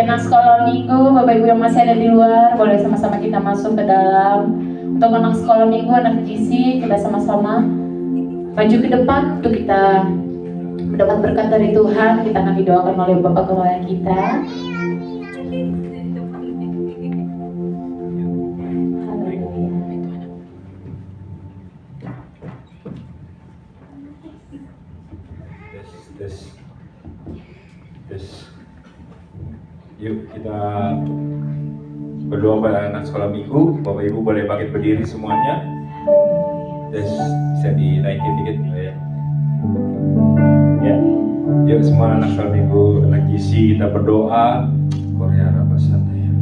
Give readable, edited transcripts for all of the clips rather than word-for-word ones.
Bagi anak sekolah minggu, Bapak Ibu yang masih ada di luar, boleh sama-sama kita masuk ke dalam. Untuk anak sekolah minggu, anak GC, kita sama-sama maju ke depan untuk kita mendapat berkat dari Tuhan. Kita akan didoakan oleh Bapak Gembala kita. Yuk kita berdoa pada anak sekolah minggu. Bapak Ibu boleh bangkit berdiri semuanya. Bisa dinaikin dikit ya. Ya, yuk semua anak sekolah minggu, anak GC kita berdoa. Korea Rabasataya.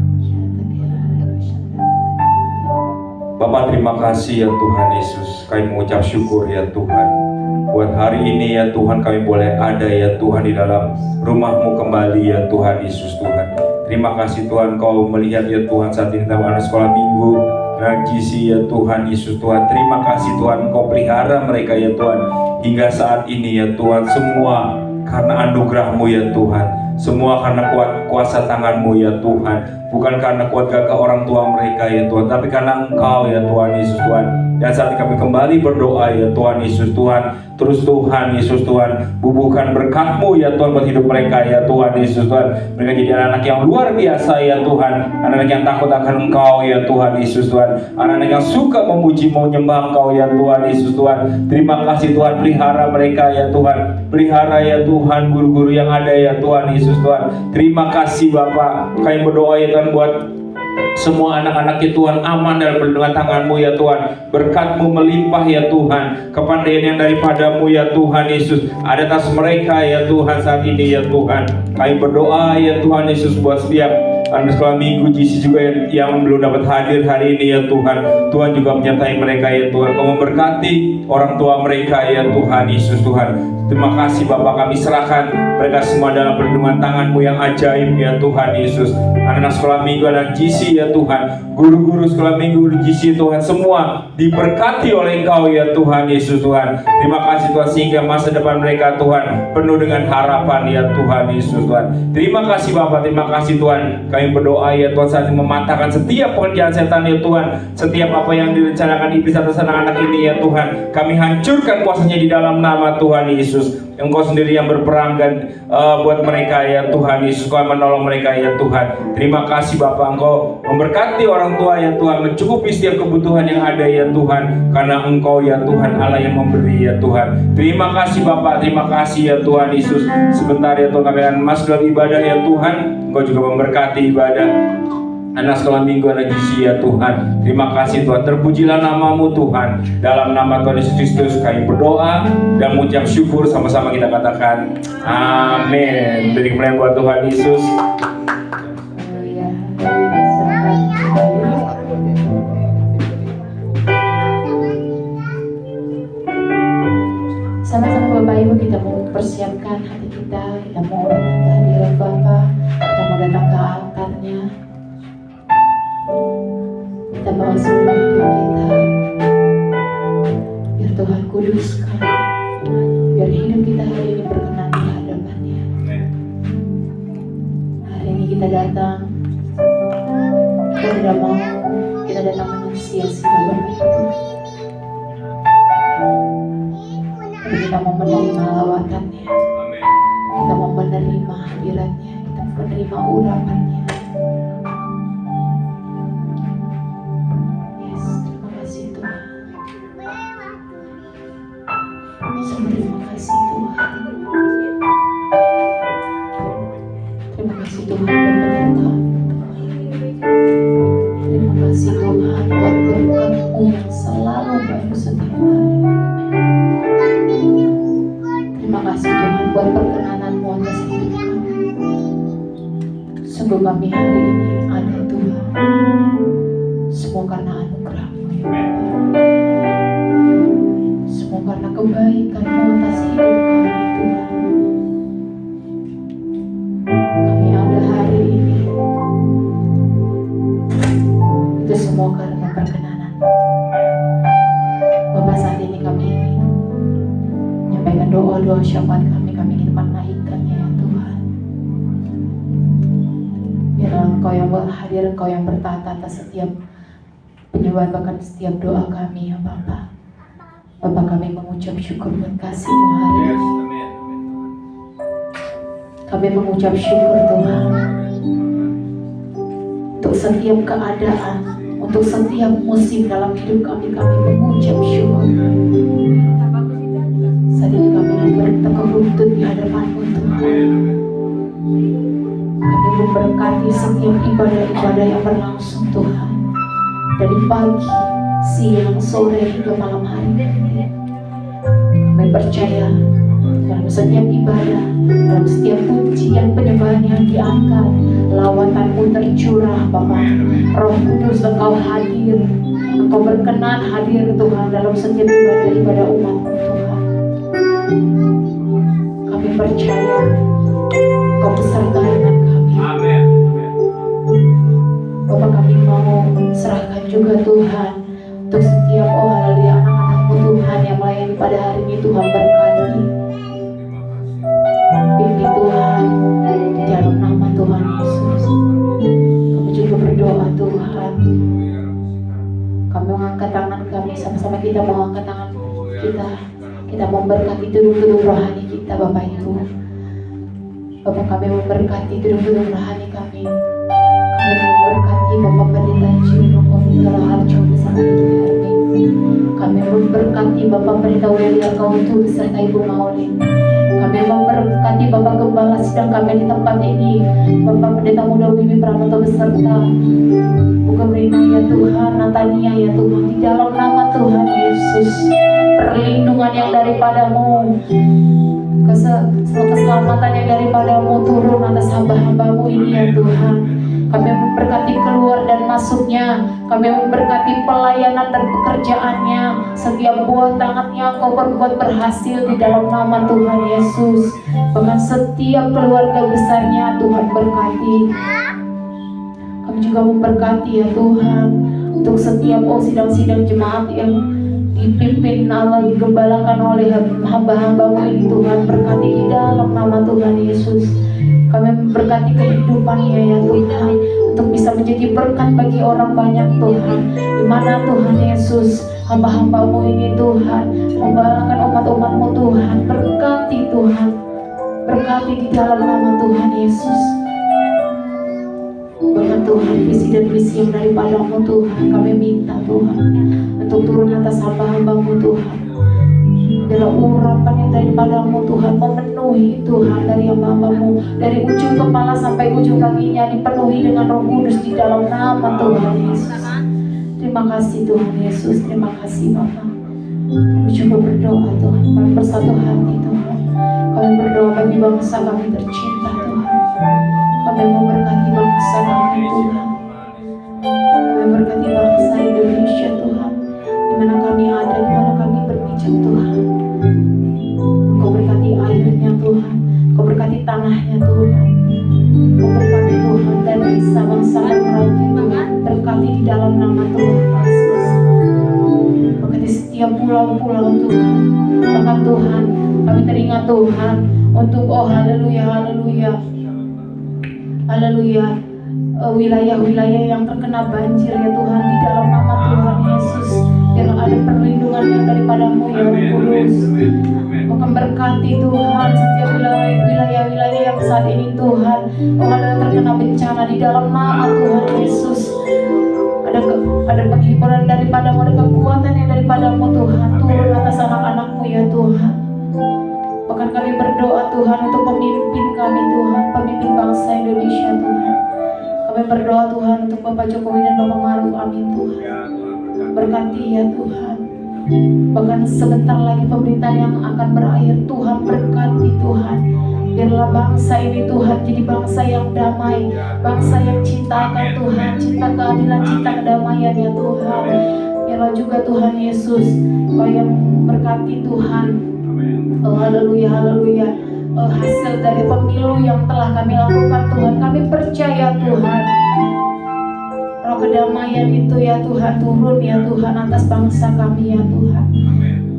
Bapak terima kasih ya Tuhan Yesus. Kami mengucap syukur ya Tuhan. Buat hari ini ya Tuhan kami boleh ada ya Tuhan di dalam rumah-Mu kembali ya Tuhan Yesus Tuhan. Terima kasih Tuhan Kau melihat ya Tuhan saat ini kita anak sekolah minggu, anak GC ya Tuhan Yesus Tuhan. Terima kasih Tuhan Kau pelihara mereka ya Tuhan hingga saat ini ya Tuhan. Semua karena anugerah-Mu ya Tuhan. Semua karena kuasa tangan-Mu ya Tuhan. Bukan karena kuat gagah orang tua mereka ya Tuhan, tapi karena Engkau ya Tuhan Yesus Tuhan. Dan saat ini kami kembali berdoa ya Tuhan Yesus Tuhan. Terus Tuhan Yesus Tuhan, bubuhkan berkat-Mu ya Tuhan buat hidup mereka ya Tuhan Yesus Tuhan. Mereka jadi anak-anak yang luar biasa ya Tuhan. Anak-anak yang takut akan Engkau ya Tuhan Yesus Tuhan. Anak-anak yang suka memuji menyembah Engkau ya Tuhan Yesus Tuhan. Terima kasih Tuhan, pelihara mereka ya Tuhan. Pelihara ya Tuhan guru-guru yang ada ya Tuhan Yesus Tuhan. Terima kasih Bapak. Kami berdoa ya Tuhan buat semua anak-anak ya Tuhan aman dalam perlindungan tangan-Mu ya Tuhan. Berkat-Mu melimpah ya Tuhan. Kepandaian yang daripada-Mu ya Tuhan Yesus ada atas mereka ya Tuhan saat ini ya Tuhan. Kami berdoa ya Tuhan Yesus buat setiap anak sekolah minggu GC juga yang belum dapat hadir hari ini ya Tuhan. Tuhan juga menyertai mereka ya Tuhan. Kau memberkati orang tua mereka ya Tuhan Yesus Tuhan. Terima kasih Bapak, kami serahkan mereka semua dalam perlindungan tangan-Mu yang ajaib ya Tuhan Yesus. Anak-anak sekolah minggu, anak GC ya Tuhan. Guru-guru sekolah minggu GC Tuhan, semua diberkati oleh Engkau ya Tuhan Yesus Tuhan. Terima kasih Tuhan sehingga masa depan mereka Tuhan penuh dengan harapan ya Tuhan Yesus Tuhan. Terima kasih Bapak, terima kasih Tuhan. Kami berdoa ya Tuhan saat ini mematahkan setiap pekerjaan setan ya Tuhan. Setiap apa yang direncanakan iblis atas anak-anak ini ya Tuhan, kami hancurkan kuasanya di dalam nama Tuhan Yesus. Engkau sendiri yang berperang dan buat mereka ya Tuhan Yesus. Kau menolong mereka ya Tuhan. Terima kasih Bapak, Engkau memberkati orang tua ya Tuhan, mencukupi setiap kebutuhan yang ada ya Tuhan, karena Engkau ya Tuhan Allah yang memberi ya Tuhan. Terima kasih Bapak, terima kasih ya Tuhan Yesus. Sebentar ya Tuhan kami akan masuk dalam ibadah ya Tuhan. Engkau juga memberkati ibadah anak sekolah minggu, anak GC ya Tuhan. Terima kasih Tuhan, terpujilah nama-Mu Tuhan. Dalam nama Tuhan Yesus Kristus kami berdoa dan mengucap syukur, sama-sama kita katakan amin. Beri kemuliaan buat Tuhan Yesus. Sama-sama Bapak Ibu kita mau persiapkan hati kita mau datang ke hadirat Bapa, kita mau datang ke altarnya. Kita bawa semua hidup kita, biar Tuhan kuduskan, biar hidup kita hari ini berkenan di hadapan-Nya. Hari ini kita datang, kita tidak mau kita datang dengan sia-sia Bapak Ibu. Tapi kita mau menerima lawatan-Nya, kita mau menerima hadirat-Nya, kita mau menerima urapan-Nya. Terima kasih Tuhan. Terima kasih Tuhan buat penyertaan. Terima kasih Tuhan buat berkat-Mu yang selalu baru setiap hari. Terima kasih Tuhan buat perkenanan-Mu atas hidup kami. Sungguh kami hari ini ada Tuhan, semua karena anugerah-Mu ya Bapa. Semua karena kebaikan-Mu atas hidup kami Tuhan. Kami ada hari ini, itu semua karena perkenanan Bapak. Saat ini kami ingin menyampaikan doa-doa syafaat kami ingin menaikkannya ya Tuhan. Biarlah Engkau yang hadir, Engkau yang bertata atas setiap penyembahan, bahkan setiap doa kami ya Bapa. Bapa, kami mengucap syukur buat kasih-Mu hari ini. Kami mengucap syukur Tuhan untuk setiap keadaan, untuk setiap musim dalam hidup kami mengucap syukur. Saat ini kami bertekuk lutut di hadapan-Mu Tuhan. Kami memberkati setiap ibadah-ibadah yang berlangsung Tuhan, dari pagi, siang, sore hingga malam hari. Kami percaya dalam setiap ibadah, dalam setiap pujian penyembahan yang diangkat, lawatan-Mu tercurah Bapa. Roh Kudus Engkau hadir, Engkau berkenan hadir Tuhan dalam setiap ibadah-ibadah umat-Mu Tuhan. Kami percaya Engkau beserta dengan kami. Amin. Bapak, kami mau serahkan juga Tuhan untuk setiap haleluya anak-anak-Mu Tuhan yang melayani pada hari ini. Tuhan berkati, pimpin Tuhan di dalam nama Tuhan Yesus. Kami juga berdoa Tuhan, kami mengangkat tangan kami, sama-sama kita mengangkat tangan kita memberkati gedung-gedung rohani kita Bapak Ibu. Bapak, kami memberkati gedung-gedung rohani kami. Kami memberkati Bapak Pendeta Jino Komintara Harjo bersama Ibu Hermin. Kami memberkati Bapak Pendeta Welia Kautu beserta Ibu Maulin. Kami memberkati Bapak Gembala sedang kami di tempat ini, Bapak Pendeta Muda Wibi Pranoto beserta Bu Gemrina ya Tuhan, Natania ya Tuhan, di dalam nama Tuhan Yesus, perlindungan yang daripada-Mu, keselamatan yang daripada-Mu turun atas hamba-hamba-Mu ini ya Tuhan. Kami memberkati keluar dan masuknya, kami memberkati pelayanan dan pekerjaannya, setiap buah tangannya Engkau berbuat berhasil di dalam nama Tuhan Yesus. Bahkan setiap keluarga besarnya Tuhan berkati. Kami juga memberkati ya Tuhan untuk setiap sidang-sidang jemaat yang dipimpin Allah, digembalakan oleh hamba-hamba-Mu ini Tuhan. Berkati di dalam nama Tuhan Yesus. Kami memberkati kehidupannya ya Tuhan, untuk bisa menjadi berkat bagi orang banyak Tuhan. Di mana Tuhan Yesus, hamba-hamba-Mu ini Tuhan membalakan umat-umat-Mu Tuhan. Berkati Tuhan, berkati di dalam nama Tuhan Yesus. Bahkan Tuhan, visi dan misi yang daripada-Mu Tuhan, kami minta Tuhan untuk turun atas hamba-hamba-Mu Tuhan. Biarlah urapan yang daripada-Mu Tuhan memenuhi Tuhan dari hamba-Hamba-Mu, dari ujung kepala sampai ujung kakinya, dipenuhi dengan Roh Kudus di dalam nama Tuhan Yesus. Terima kasih Tuhan Yesus, terima kasih Bapa. Kami juga berdoa Tuhan, kami bersatu hati Tuhan. Kami berdoa bagi bangsa kami tercinta Tuhan. Kami memberkati bangsa kami Tuhan. Kami memberkati bangsa Indonesia Tuhan, di mana kami ada, di mana kami berpijak Tuhan. Kau berkati airnya Tuhan, Kau berkati tanahnya Tuhan, Kau berkati Tuhan dan bisa bangsa dan raja Tuhan. Berkati di dalam nama Tuhan Yesus. Berkati setiap pulau-pulau Tuhan. Bahkan Tuhan, kami teringat Tuhan untuk haleluya, haleluya, haleluya, wilayah-wilayah yang terkena banjir ya Tuhan, di dalam nama Tuhan Yesus. Biarlah ada perlindungan yang daripada-Mu ya Roh Kudus. Bahkan berkati Tuhan setiap wilayah-wilayah yang saat ini Tuhan, ada terkena bencana di dalam nama Tuhan Yesus. Ada penghiburan daripada-Mu, ada kekuatan yang daripada-Mu Tuhan, turun atas anak-anak-Mu ya Tuhan. Bahkan kami berdoa Tuhan untuk pemimpin kami Tuhan, pemimpin bangsa Indonesia Tuhan. Kami berdoa Tuhan untuk Bapak Jokowi dan Bapak Maruf, amin Tuhan. Berkati ya Tuhan. Bahkan sebentar lagi pemerintahan yang akan berakhir, Tuhan berkati Tuhan. Biarlah bangsa ini Tuhan jadi bangsa yang damai, bangsa yang cinta akan Tuhan, cinta keadilan, cinta kedamaian ya Tuhan. Biarlah juga Tuhan Yesus, Kau yang berkati Tuhan. Oh haleluya, haleluya, hasil dari pemilu yang telah kami lakukan Tuhan, kami percaya Tuhan, Roh kedamaian itu ya Tuhan turun ya Tuhan atas bangsa kami ya Tuhan.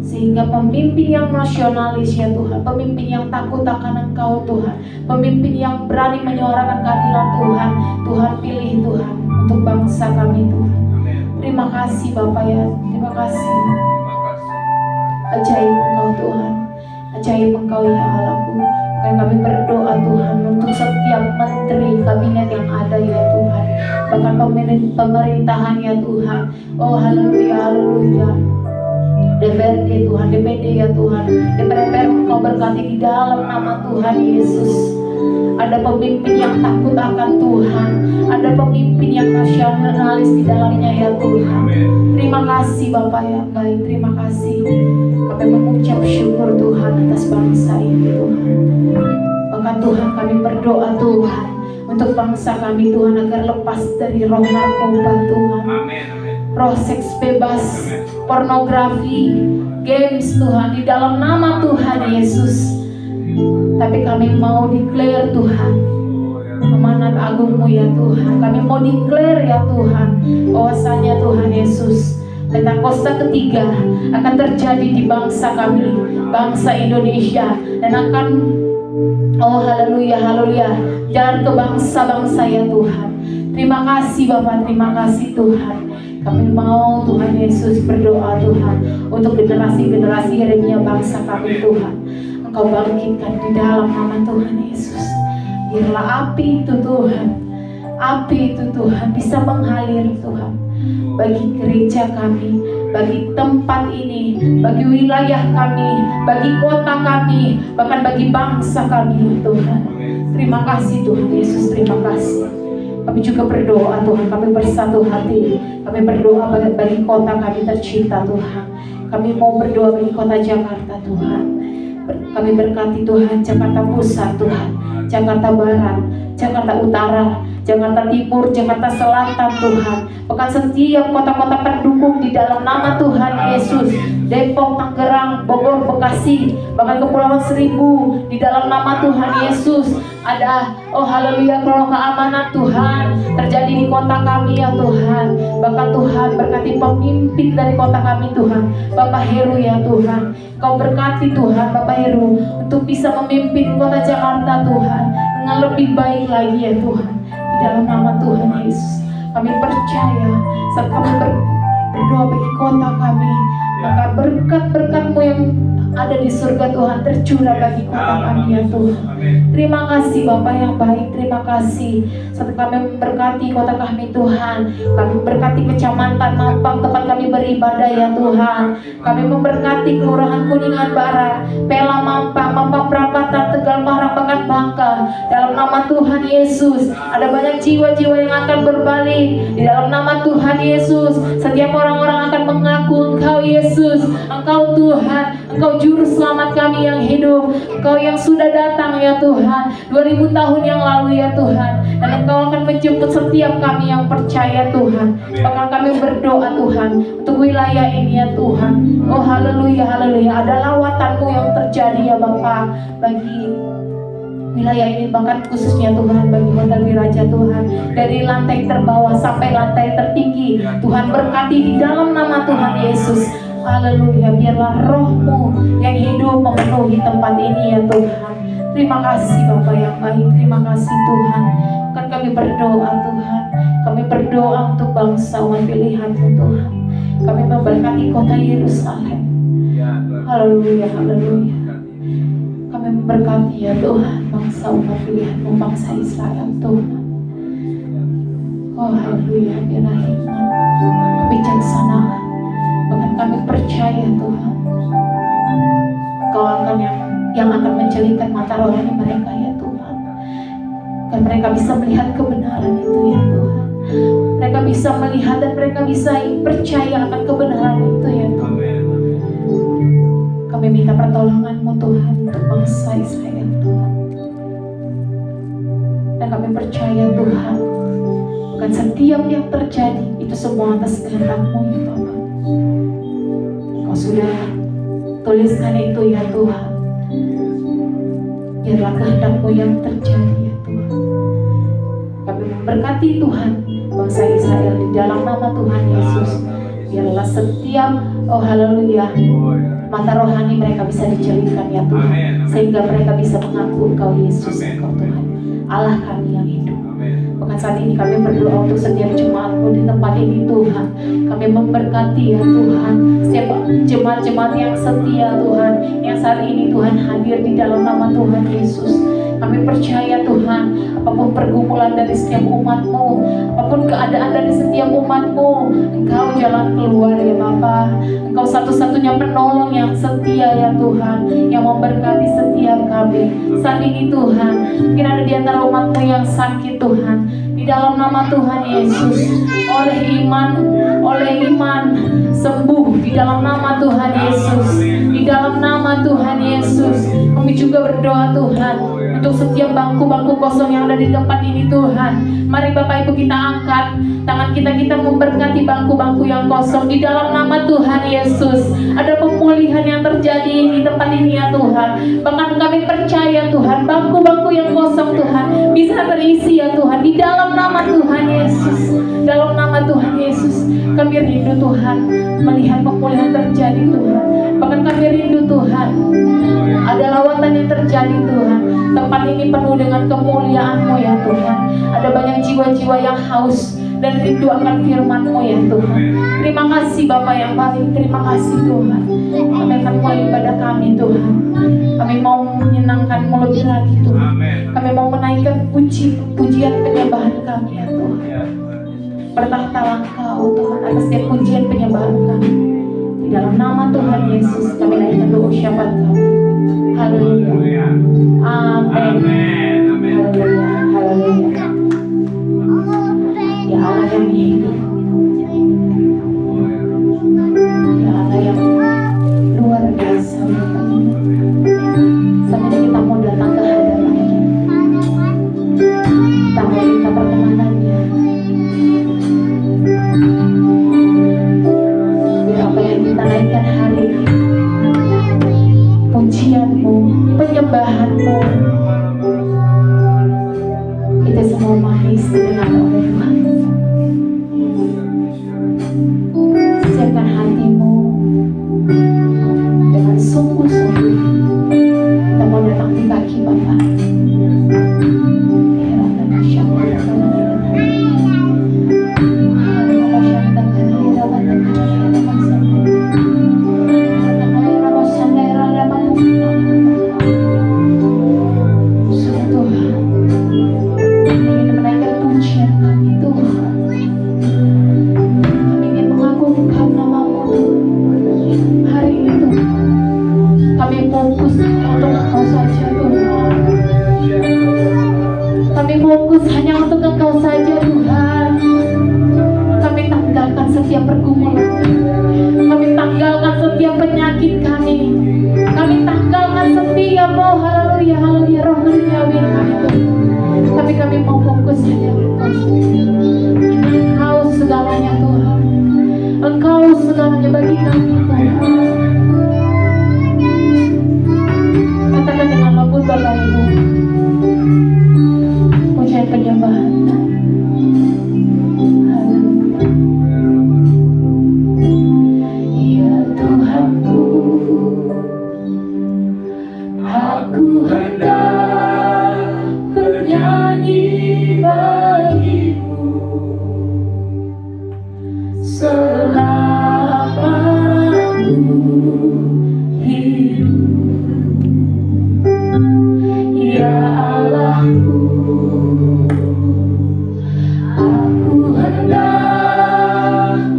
Sehingga pemimpin yang nasionalis ya Tuhan, pemimpin yang takut akan Engkau Tuhan, pemimpin yang berani menyuarakan keadilan Tuhan, Tuhan pilih Tuhan untuk bangsa kami Tuhan. Terima kasih Bapak ya, terima kasih. Ajaib Engkau Tuhan, ajaib Engkau ya Allahku. Dan kami berdoa Tuhan untuk setiap menteri kabinet yang ada ya Tuhan, bahkan pemerintahan ya Tuhan. Oh haleluya, haleluya. DPRD Tuhan, DPD ya Tuhan, DPR Engkau berkati di dalam nama Tuhan Yesus. Ada pemimpin yang takut akan Tuhan, ada pemimpin yang nasionalis di dalamnya ya Tuhan. Terima kasih Bapak yang baik, terima kasih. Kami mengucap syukur Tuhan atas bangsa ini Tuhan. Bahkan Tuhan kami berdoa Tuhan untuk bangsa kami Tuhan agar lepas dari roh narkoba Tuhan, roh seks bebas, pornografi, games Tuhan, di dalam nama Tuhan Yesus. Tapi kami mau declare Tuhan amanat agung-Mu ya Tuhan. Kami mau declare ya Tuhan bahwasanya Tuhan Yesus, Pentakosta ketiga akan terjadi di bangsa kami, bangsa Indonesia, dan akan oh haleluya, haleluya, jalan ke bangsa-bangsa ya Tuhan. Terima kasih Bapak, terima kasih Tuhan. Kami mau Tuhan Yesus berdoa Tuhan untuk generasi-generasi lainnya bangsa kami Tuhan. Engkau bangkitkan di dalam nama Tuhan Yesus. Biarlah api itu Tuhan, api itu Tuhan bisa mengalir Tuhan bagi gereja kami, bagi tempat ini, bagi wilayah kami, bagi kota kami, bahkan bagi bangsa kami Tuhan. Terima kasih Tuhan Yesus, terima kasih. Kami juga berdoa Tuhan, kami bersatu hati. Kami berdoa bagi kota kami tercinta Tuhan. Kami mau berdoa bagi kota Jakarta Tuhan. Kami berkati Tuhan Jakarta Pusat Tuhan, Jakarta Barat, Jakarta Utara, Jakarta Timur, Jakarta Selatan Tuhan. Bahkan setiap kota-kota pendukung di dalam nama Tuhan Yesus, Depok, Tangerang, Bogor, Bekasi, bahkan Kepulauan Seribu di dalam nama Tuhan Yesus. Ada oh haleluya, kalau keamanan Tuhan terjadi di kota kami ya Tuhan. Bahkan Tuhan berkati pemimpin dari kota kami Tuhan, Bapak Heru ya Tuhan. Kau berkati Tuhan Bapak Heru untuk bisa memimpin kota Jakarta Tuhan dengan lebih baik lagi ya Tuhan. Di dalam nama Tuhan Yesus kami percaya saat kami berdoa bagi kota kami, maka berkat-berkat-Mu yang ada di surga Tuhan tercurah bagi kota kami ya Tuhan. Terima kasih Bapak yang baik, terima kasih saat kami memberkati kota kami Tuhan. Kami memberkati kecamatan Mampang tempat kami beribadah ya Tuhan. Kami memberkati kelurahan Kuningan Barat, Pela Mampang, Mampang Perapatan, Tegal Parang, bahkan Bangka. Dalam nama Tuhan Yesus ada banyak jiwa-jiwa yang akan berbalik di dalam nama Tuhan Yesus. Setiap orang-orang akan mengaku Engkau Yesus, Engkau Tuhan, Engkau Juru Selamat kami yang hidup, Engkau yang sudah datang ya Tuhan 2000 tahun yang lalu ya Tuhan. Dan Engkau akan menjemput setiap kami yang percaya Tuhan. Bahkan kami berdoa Tuhan untuk wilayah ini ya Tuhan. Oh haleluya, haleluya, ada lawatan-Mu yang terjadi ya Bapa bagi wilayah ini, bahkan khususnya Tuhan bagi Hotel Wiraja Tuhan, dari lantai terbawah sampai lantai tertinggi. Tuhan berkati di dalam nama Tuhan Yesus. Haleluya, biarlah Roh-Mu yang hidup memenuhi tempat ini ya Tuhan. Terima kasih Bapak yang baik, terima kasih Tuhan. Kan kami berdoa Tuhan, kami berdoa untuk bangsa umat pilihan-Mu Tuhan. Kami memberkati kota Yerusalem. Haleluya, haleluya. Kami memberkati ya Tuhan bangsa umat pilihan-Mu, bangsa Israel Tuhan. Oh haleluya, biarlah hikmat, kebijaksanaan, bahkan kami percaya Tuhan Kau akan yang akan menjelikan mata rohani mereka ya Tuhan, dan mereka bisa melihat kebenaran itu ya Tuhan. Mereka bisa melihat dan mereka bisa percaya akan kebenaran itu ya Tuhan. Kami minta pertolongan-Mu Tuhan untuk bangsa Israel Tuhan. Dan kami percaya Tuhan, bukan setiap yang terjadi itu semua atas kehendak-Mu ya Bapak. Kau sudah tuliskan itu ya Tuhan. Biarlah kehendak-Mu yang terjadi ya Tuhan. Kami memberkati Tuhan bangsa Israel di dalam nama Tuhan Yesus. Biarlah setiap oh haleluya mata rohani mereka bisa dicelupkan ya Tuhan, sehingga mereka bisa mengaku Engkau Yesus, Engkau Tuhan, Allah kami yang hidup. Bahkan saat ini kami berdoa untuk setiap jemaatmu di tempat ini Tuhan. Kami memberkati ya Tuhan setiap jemaat-jemaat yang setia Tuhan, yang saat ini Tuhan hadir di dalam nama Tuhan Yesus. Kami percaya Tuhan, apapun pergumulan dari setiap umat-Mu, apapun keadaan dari setiap umat-Mu, Engkau jalan keluar ya Bapa. Engkau satu-satunya penolong yang setia ya Tuhan, yang memberkati setiap kami. Saat ini Tuhan, mungkin ada di antara umat-Mu yang sakit Tuhan, di dalam nama Tuhan Yesus, oleh iman sembuh di dalam nama Tuhan Yesus, di dalam nama Tuhan Yesus. Kami juga berdoa Tuhan untuk setiap bangku-bangku kosong yang ada di tempat ini Tuhan. Mari Bapak Ibu kita angkat tangan kita memberkati bangku-bangku yang kosong di dalam nama Tuhan Yesus. Ada pemulihan yang terjadi di tempat ini ya Tuhan. Bahkan kami percaya Tuhan, bangku-bangku yang kosong Tuhan bisa terisi ya Tuhan di dalam nama Tuhan Yesus. Dalam nama Tuhan Yesus, kami rindu Tuhan melihat pemulihan terjadi Tuhan. Bahkan kami rindu Tuhan ada lawatan yang terjadi Tuhan. Tempat ini penuh dengan kemuliaan-Mu ya Tuhan. Ada banyak jiwa-jiwa yang haus dan rindu akan firman-Mu ya Tuhan. Terima kasih Bapa yang baik, terima kasih Tuhan. Kami akan mulai ibadah kami Tuhan. Kami mau menyenangkan-Mu lebih lagi Tuhan. Kami mau menaikkan pujian penyembahan kami ya Tuhan. Bertahtalah Engkau Tuhan atas setiap pujian penyembahan kami. Di dalam nama Tuhan Yesus kami naikkan doa syafaat kami. Haleluya. Amin. Haleluya. Haleluya. Ya Allah yang hidup, ya Allah yang luar biasa. Sampai kita mau datang ke hadapan-Nya, kita mau minta perkenanannya. Biar apa yang kita naikkan hari ini, pujian-Mu, penyembahan-Mu, itu semua manis didengar oleh Tuhan. Siapkan hatimu dengan sungguh-sungguh. Kita mau datang di kaki Bapa. Fokus hanya untuk Engkau saja Tuhan. Kami tanggalkan setiap pergumulan, kami tanggalkan setiap penyakit kami, kami tanggalkan setiap haleluya haleluya roh duniawi kami Tuhan. Tapi kami mau fokus hanya Engkau segalanya Tuhan. Engkau segalanya bagi kami Tuhan. Katakan dengan lembut Bapak Ibu penyembahan. Ya Tuhanku, aku hendak bernyanyi bagi-Mu selama hidup. Ya Allahku,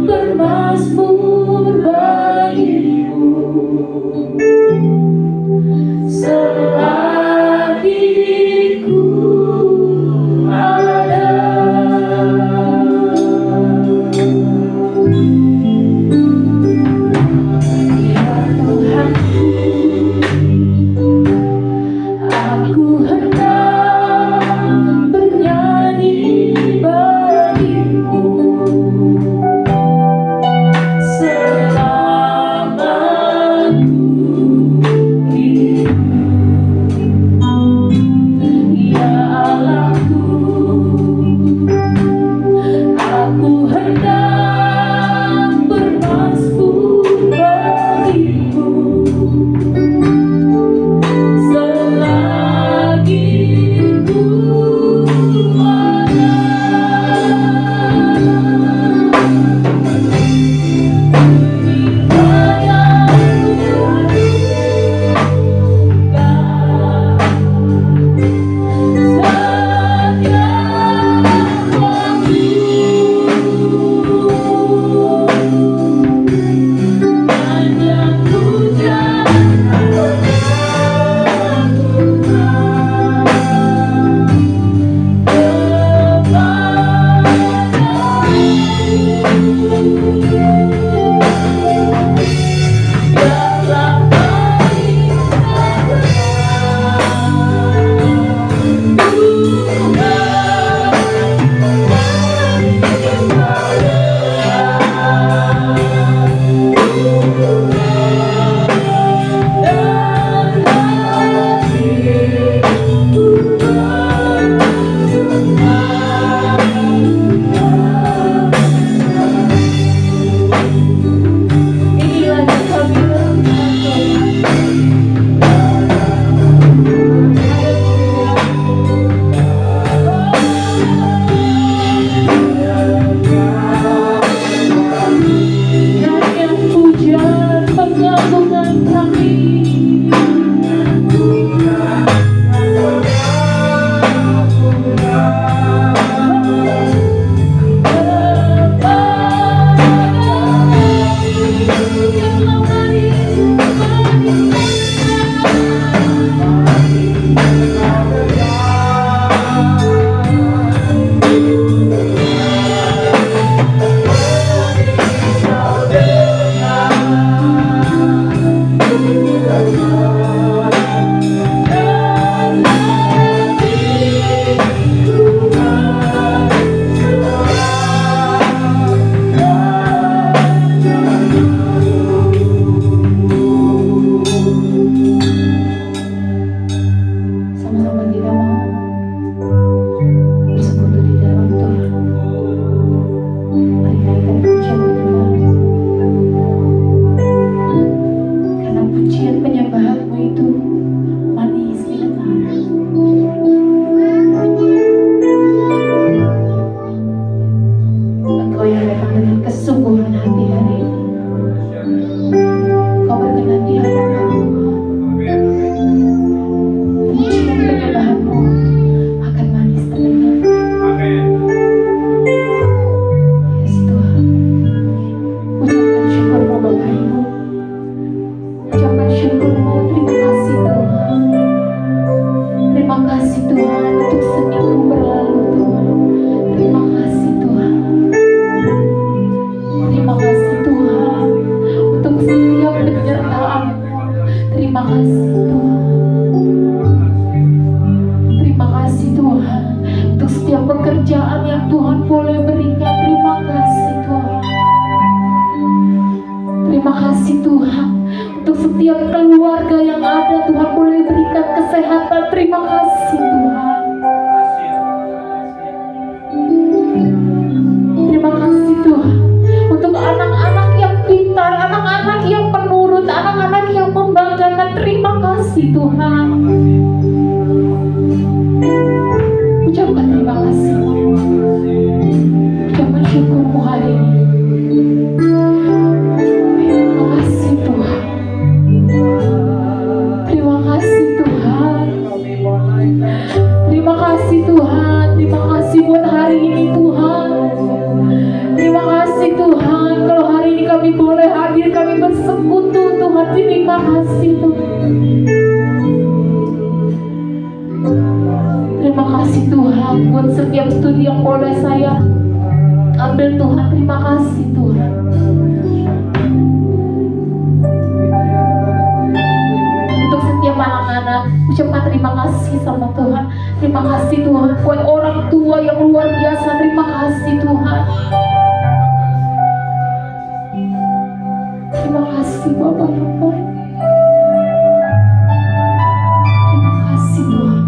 bermazmur bagi-Mu selagi ku ada. Ya Tuhanku, aku hendak sama-sama kita mau bersekutu di dalam Tuhan. Mari naikkan pujian penyembahan, karena pujian penyembahanmu itu manis didengar. Engkau yang datang dengan kesungguhan hati hari ini, Kau berkenan di hadapan Tuhan. Pujian penyembahanmu akan manis terdengar. Yes Tuhan, ucapkan syukurmu Bapa Ibu, ucapkan syukurmu. Terima kasih Tuhan, terima kasih Tuhan untuk seminggu berlalu Tuhan. Terima kasih Tuhan, terima kasih Tuhan untuk setiap penyertaan-Mu. Terima kasih Tuhan, terima kasih Tuhan untuk setiap pekerjaan yang Tuhan boleh berikan. Terima kasih Tuhan, terima kasih Tuhan untuk setiap keluarga yang ada. Tuhan boleh berikan kesehatan. Terima kasih Tuhan, terima kasih Tuhan untuk anak-anak yang pintar, anak-anak yang penurut, anak-anak yang membanggakan. Terima kasih Tuhan, ucapkan terima kasih, ucapkan syukurmu hari ini. Terima kasih Tuhan, terima kasih Tuhan, terima kasih Tuhan, terima kasih buat hari ini Tuhan. Terima kasih Tuhan, kalau hari ini kami boleh hadir, kami bersekutu Tuhan. Terima kasih Tuhan, terima kasih Tuhan buat setiap studi yang boleh saya ambil Tuhan. Terima kasih Tuhan, untuk setiap anak-anak ucapkan terima kasih sama Tuhan. Terima kasih Tuhan buat orang tua yang luar biasa. Terima kasih Tuhan, terima kasih Bapak yang baik. Terima kasih Tuhan,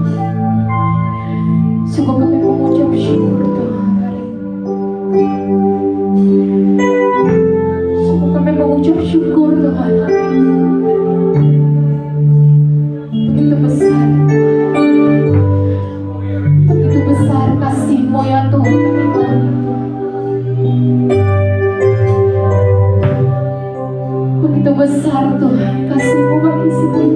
sungguh kami mengucap syukur Tuhan hari ini. Sungguh kami mengucap syukur Tuhan hari ini. Begitu besar Tuhan, begitu besar kasih-Mu ya Tuhan. Begitu besar Tuhan kasih-Mu bagi setiap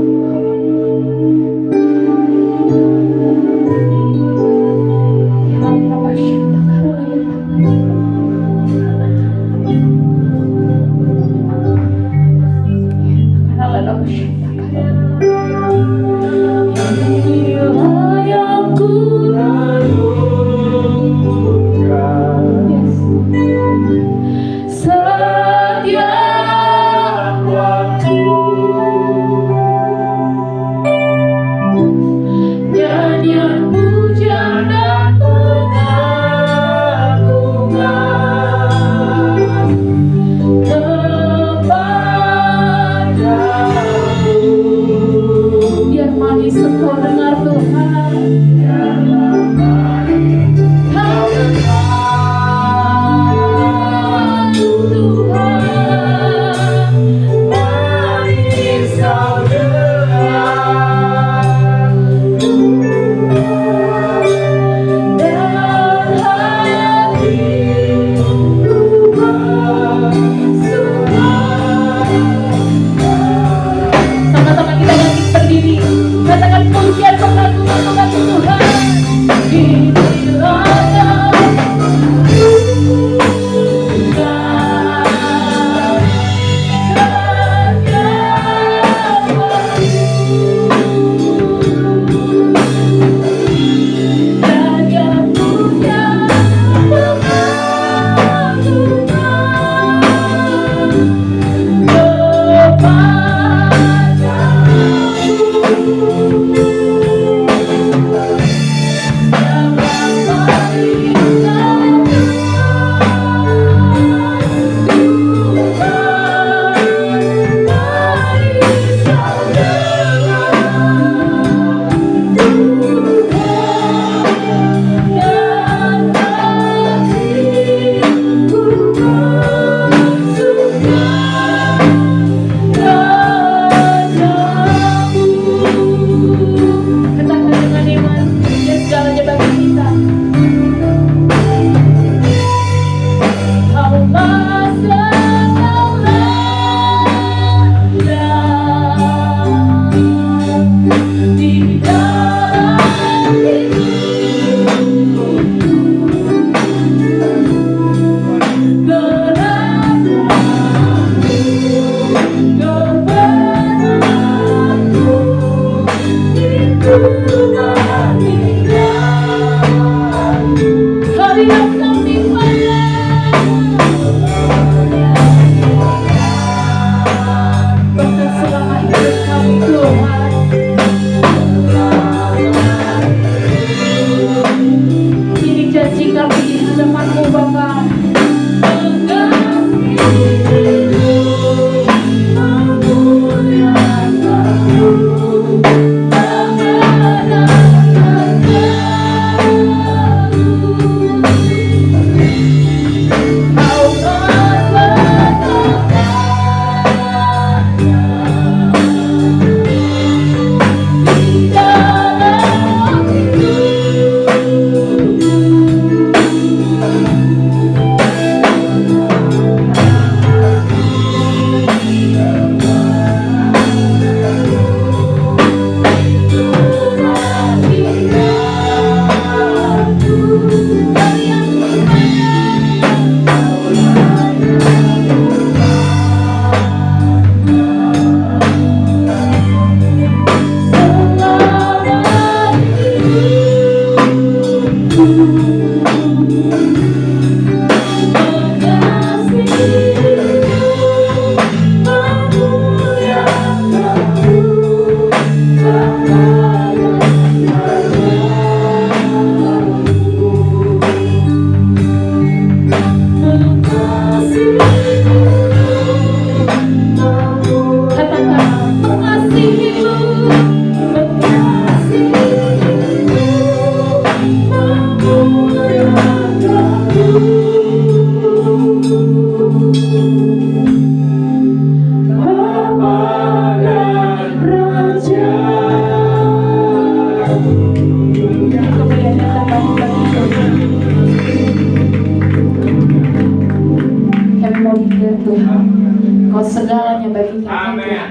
segalanya bagi kami Tuhan.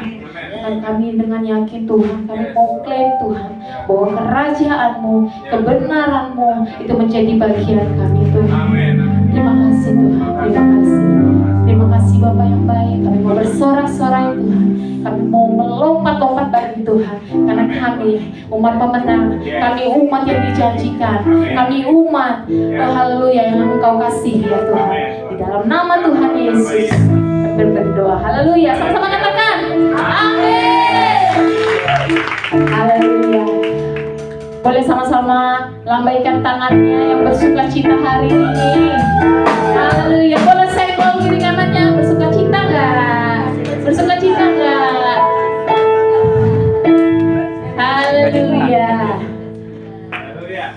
Dan kami dengan yakin Tuhan, kami mau klaim Tuhan bahwa kerajaan-Mu, kebenaran-Mu itu menjadi bagian kami Tuhan. Terima kasih Tuhan, terima kasih. Terima kasih Bapa yang baik. Kami mau bersorak-sorai Tuhan. Kami mau melompat-lompat bagi Tuhan. Karena kami umat pemenang. Kami umat yang dijanjikan. Kami umat, oh haleluya, yang Engkau kasih ya Tuhan. Di dalam nama Tuhan Yesus kami berdoa. Haleluya. Sama-sama katakan amin. Haleluya. Boleh sama-sama lambaikan tangannya yang bersuka cita hari ini. Haleluya. Boleh saya bawa kiri kanannya, bersuka cita enggak? Bersuka cita enggak? Haleluya.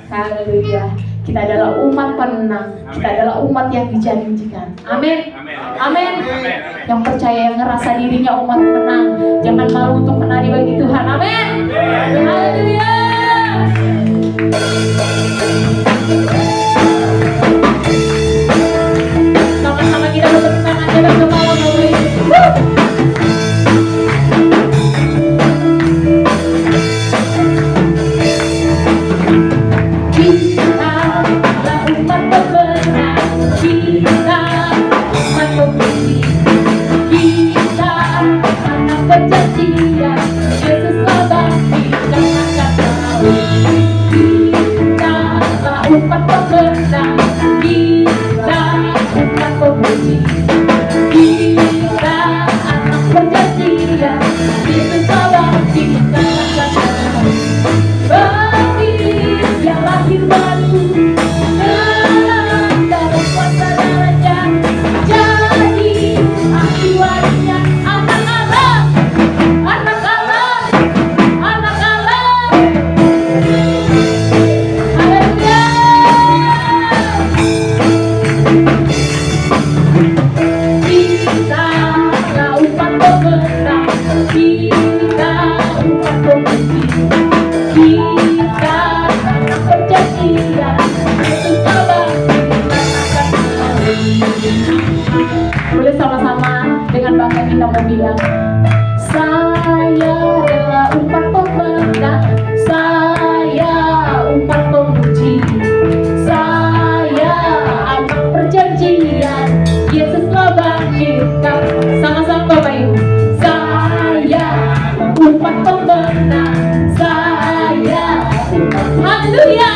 Haleluya. Kita adalah umat pemenang. Kita adalah umat yang dijanjikan. Amin. Amin. Yang percaya, yang ngerasa dirinya umat pemenang, jangan malu untuk menari bagi Tuhan. Amin. Haleluya. Sama-sama kita bertepuk tangan dan bergembala melalui. Boleh sama-sama dengan bangga kita mau bilang, saya adalah umat pemenang, saya umat pemuji, saya anak perjanjian, Yesus telah bangkitkan. Sama-sama Bapak Ibu, saya umat pemenang, saya umat, haleluya,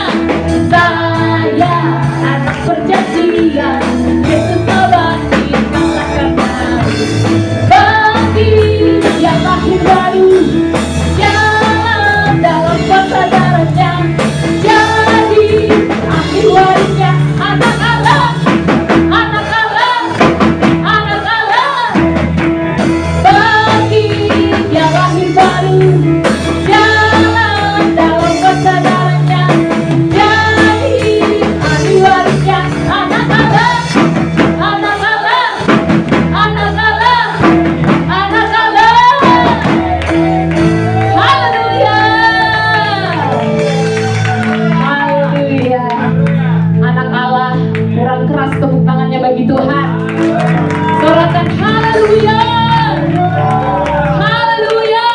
saya anak perjanjian, Yesus telah bangkitkan karena bagi yang lahir baru, yang dalam kuasa darahnya, jadi akhir warisnya anak Allah, anak Allah, anak Allah. Bagi yang lahir baru, yang dalam kuasa darahnya, jadi akhir warisnya anak Allah, anak Allah, anak Allah, anak Allah. Haleluya. Haleluya. Anak Allah, kurang keras tepuk tangannya bagi Tuhan. Sorakan haleluya. Haleluya.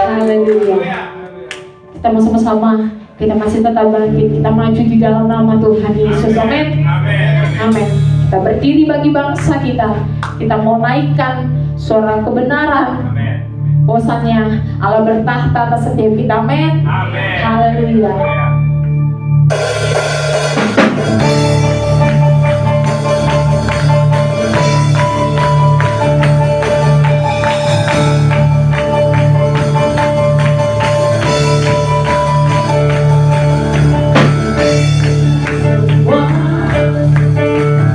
Haleluya. Kita mau sama-sama, kita masih tetap bangkit, kita maju di dalam nama Tuhan Yesus. Amin. Amin. Kita berdiri bagi bangsa kita. Kita mau naikkan suara kebenaran. Bosannya Allah bertahta atas setiap kita. Amin. Haleluya.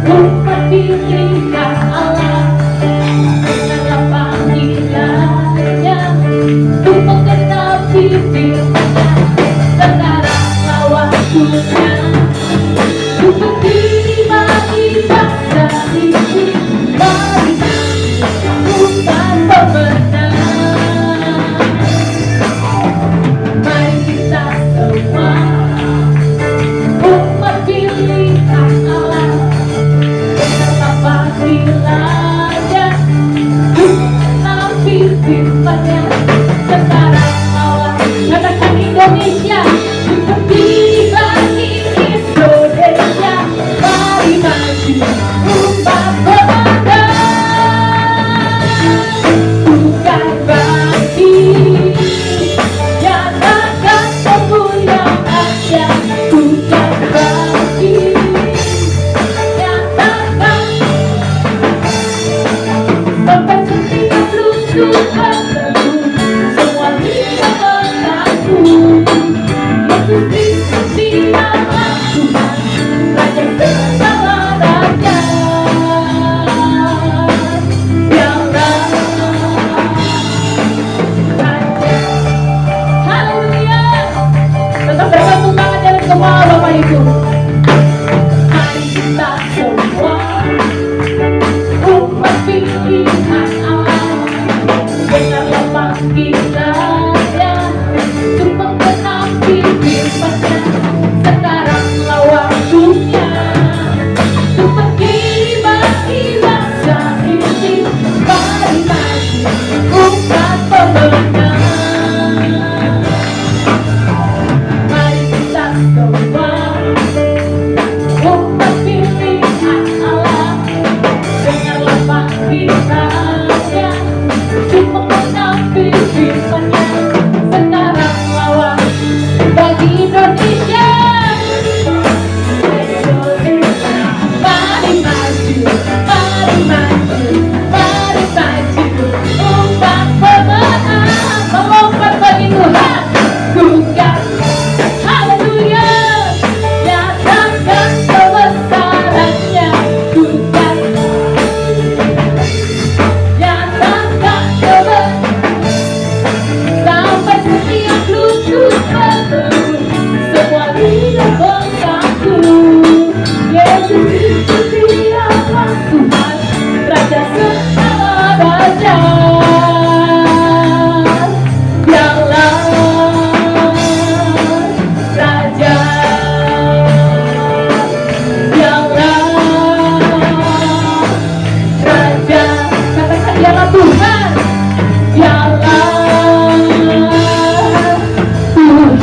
Umat diberikan Allah dengan panggilannya untuk menggenapi firman-Nya, sekarang waktunya untuk Indonesia, seperti bagi Indonesia, mari maju umat pemenang. Bukan bagi nyatakan kemuliaannya, bukan bagi nyatakan sampai setiap lutut berteduh, semua tidak mengaku Yesus Kristus dialah Tuhan, Raja segala raja. Dialah Raja. Haleluya. Tetap bersatu tangan jalan semua Bapak Ibu. Mari kita semua umat pilihan Allah, dengarlah panggilan Dia untuk menggenapi firman-Nya. Sekaranglah waktunya untuk pergi bangsa ini. Mari maju umat pemenang. Mari kita semua umat pilihan Allah, dengarlah panggilan-Nya untuk menggenapi firman-Nya. Sekaranglah waktu bagi Indonesia. Mari maju, mari maju, mari maju, umat pemenang, melompat bagi Tuhan. Bukan, haleluya, nyatakan kebesarannya. Bukan, nyatakan kebesaran sampai setiap lutut berteduh, semua lidah mengaku Yesus Kristus dialah Tuhan, Raja segala raja. Dialah Raja. Dialah Raja. Katakan dialah Tuhan. Dialah Tuhan.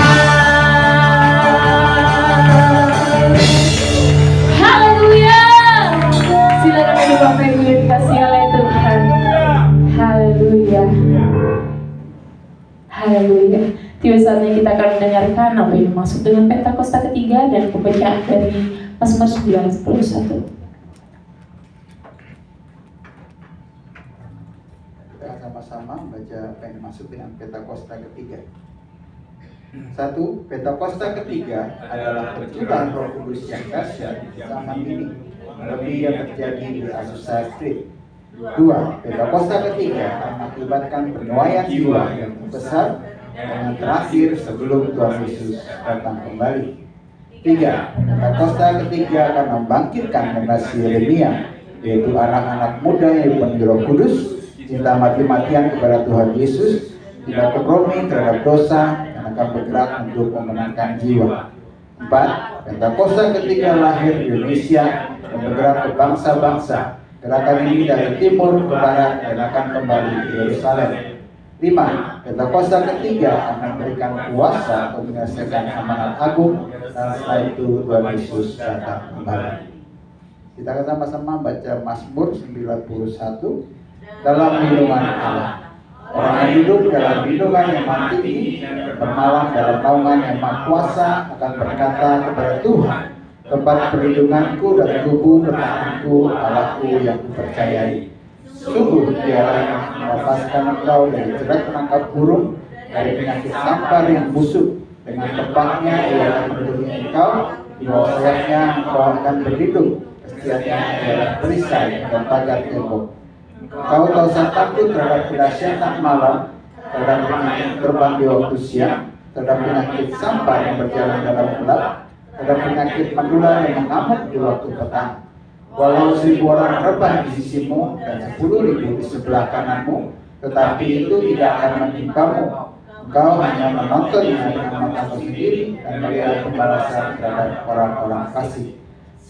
Haleluya. Silakan duduk Bapak Ibu yang dikasihi oleh Tuhan. Haleluya. Haleluya. Tiba saatnya kita akan mendengarkan apa yang dimaksud dengan Pentakosta ketiga dan pembacaan dari Mazmur 91. Kita sama-sama baca apa yang dimaksud dengan Pentakosta ketiga. Satu, Pentakosta ketiga adalah percobaan Roh Kudus yang dahsyat di zaman ini, lebih yang terjadi di Azusa Street. Dua, Pentakosta ketiga akan mengakibatkan penuaian jiwa yang besar dengan terakhir sebelum Tuhan Yesus datang kembali. Tiga, Pentakosta ketiga akan membangkitkan generasi Yeremia, yaitu anak-anak muda yang dipenuhi Roh Kudus, cinta mati-matian kepada Tuhan Yesus, tidak kompromi terhadap dosa, dan akan bergerak untuk memenangkan jiwa. 4. Pentakosta ketiga lahir di Indonesia dan bergerak ke bangsa-bangsa. Gerakan ini dari timur ke barat dan akan kembali ke Yerusalem. 5. Pentakosta ketiga akan memberikan kuasa untuk menyelesaikan amanat agung, dan setelah itu Tuhan Yesus datang kembali. Kita akan sama-sama baca Mazmur 91. Dalam lindungan Allah. Orang yang hidup dalam lindungan yang maha tinggi, bermalam dalam naungan yang maha kuasa, akan berkata kepada Tuhan, tempat perlindunganku dan tubuh bertahanku, Allahku yang kupercayai. Sungguh Dialah yang melepaskan engkau dari jerat penangkap burung, dari penyakit sampar yang busuk. Dengan tepatnya Ia akan melindungi engkau, di bawah sayapnya engkau akan berlindung. Kesetiaannya adalah perisai dan pagar tembok. Kau tak usah takut terhadap kedahsyatan malam, terhadap penyakit terbang di waktu siang, terhadap penyakit sampar yang berjalan dalam gelap, terhadap penyakit menular yang mengamuk di waktu petang. Walau 1000 orang rebah di sisimu dan 10.000 di sebelah kananmu, tetapi itu tidak akan menimpamu. Engkau hanya menontonnya dengan matamu sendiri dan melihat pembalasan terhadap orang-orang fasik.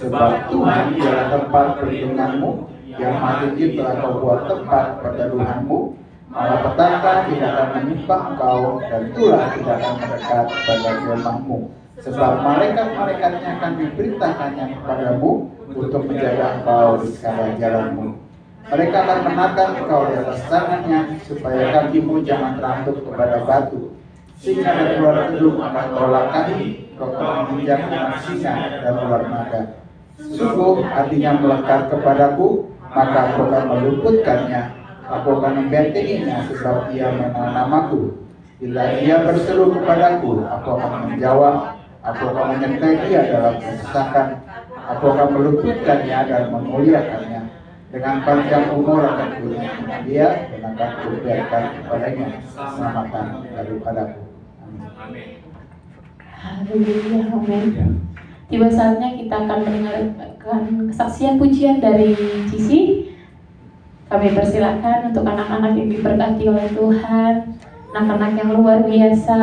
Sebab Tuhan ialah tempat perlindunganmu, yang maha tinggi telah kau buat tempat perteduhanmu. Malapetaka tidak akan menimpa engkau, dan tulah tidak akan mendekat pada kemahmu. Sebab malaikat-malaikatnya akan diperintahkannya kepadamu untuk menjaga engkau di segala jalanmu. Mereka akan menakan engkau di atas tangannya, supaya kakimu jangan terantuk kepada batu. Singa dan ular gedung akan kau langkahi, kau akan menginjak dengan singa dan ular naga. Sungguh hatinya melekat kepadaku, maka aku akan meluputkannya. Aku akan membentenginya sebab ia mengenal namaku. Bila ia berseru kepadaku, aku akan menjawab. Aku akan menyertai dia dalam kesesakan. Aku akan meluputkannya dan memuliakannya. Dengan panjang umur akan kulihatkan dia, dan akan kuberikan kepadanya keselamatan daripadaku. Amin. Haleluya, amin. Tiba saatnya kita akan mendengarkan kesaksian pujian dari Cici. Kami persilakan untuk anak-anak yang diberkati oleh Tuhan, anak-anak yang luar biasa.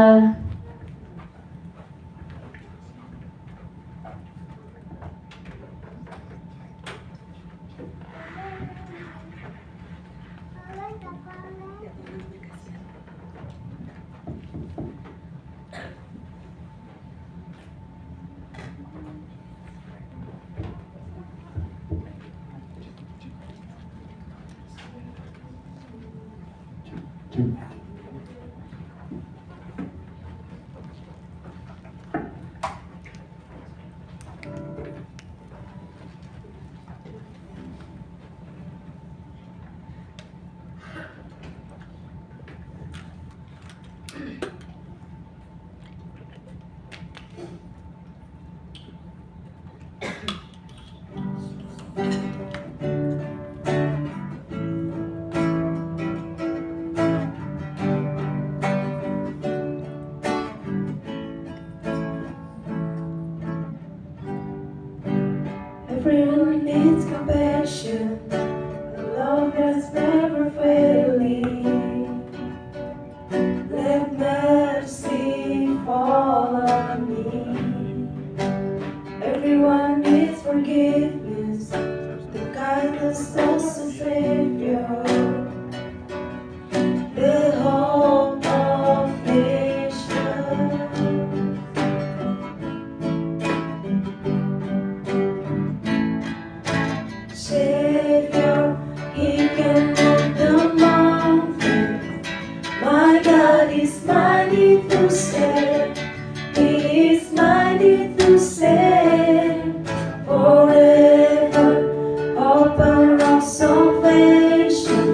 Everyone needs compassion, a love that's never failing. Let mercy fall on me. Everyone needs forgiveness, the kindness of the Savior, the hope of nations. Savior, He can move the mountains. My God is mighty to save. He is mighty to save. Forever, author of salvation.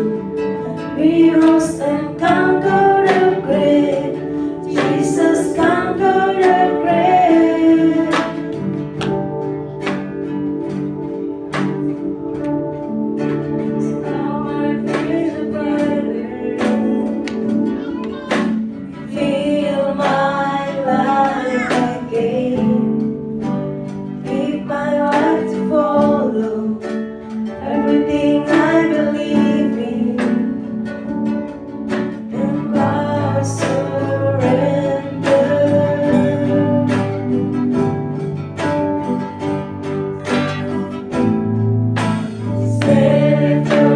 We rose and conquered the grave. Jesus conquered the grave. Now I feel better. Feel my life again. Give my life to follow everything I believe in. And I surrender. Savior,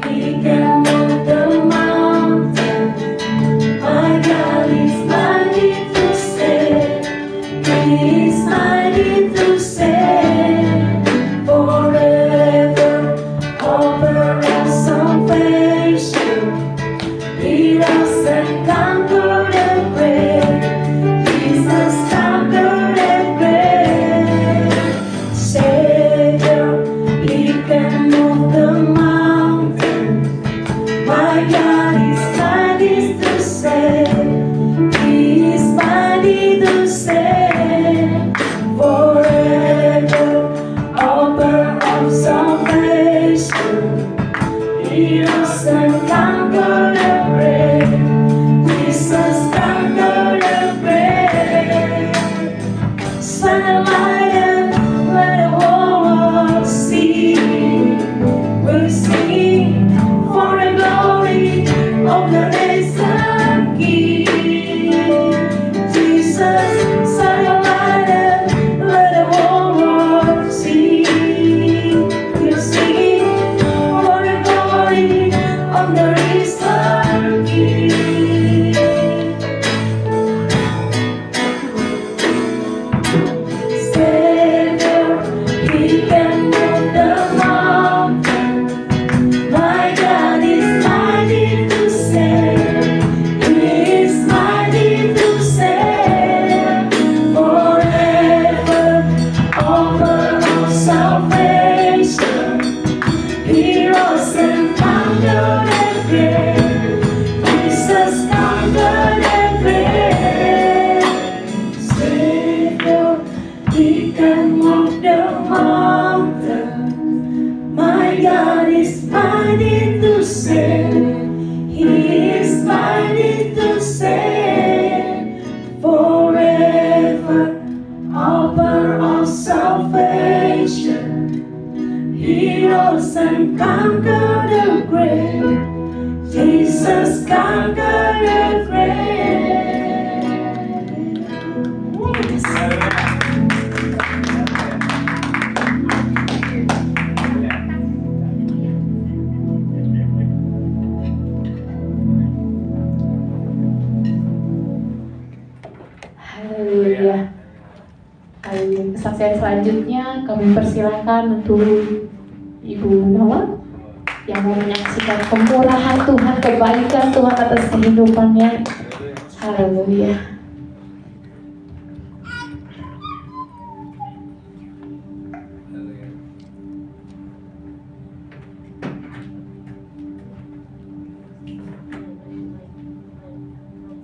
He can move the mountains. My God is mighty to save. He is mighty to save. Forever, author of salvation. He rose and conquered the grave. Jesus conquered the grave. Savior, He can move the mountains. My God is mighty to save. He is mighty to save. Forever, author of salvation. He rose and conquered the grave. Jesus conquered the grave. Shine a light and let the whole world see. We'll sing for the glory of the risen King. Jesus, shine a light and let the whole world see. We'll sing for the glory of the risen and conquer the grave. Jesus conquered the grave. Haleluya. Haleluya. Kesaksian selanjutnya kami persilakan untuk Ibu Nawa yang mau menyaksikan kemurahan Tuhan, kebaikan Tuhan atas kehidupannya. Haleluya.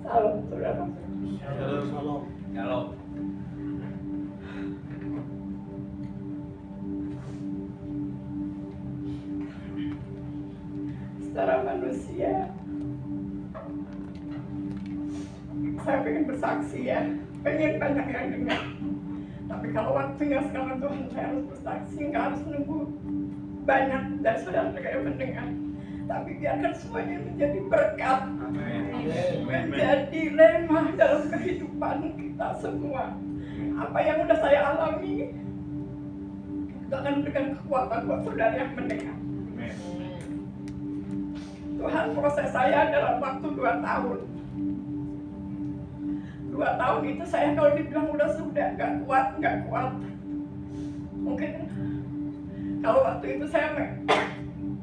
Salam, saudara. Secara manusia, saya pengen bersaksi ya, pengen banyak yang dengar. Tapi kalau waktunya sekarang Tuhan, saya harus bersaksi, nggak harus nunggu banyak dari saudara yang mendengar. Tapi biarkan semuanya menjadi berkat, menjadi lemah dalam kehidupan kita semua. Apa yang udah saya alami, itu akan memberikan kekuatan buat saudara yang mendengar. Tuhan proses saya dalam waktu 2 tahun. 2 tahun itu saya kalau dibilang sudah nggak kuat. Mungkin kalau waktu itu saya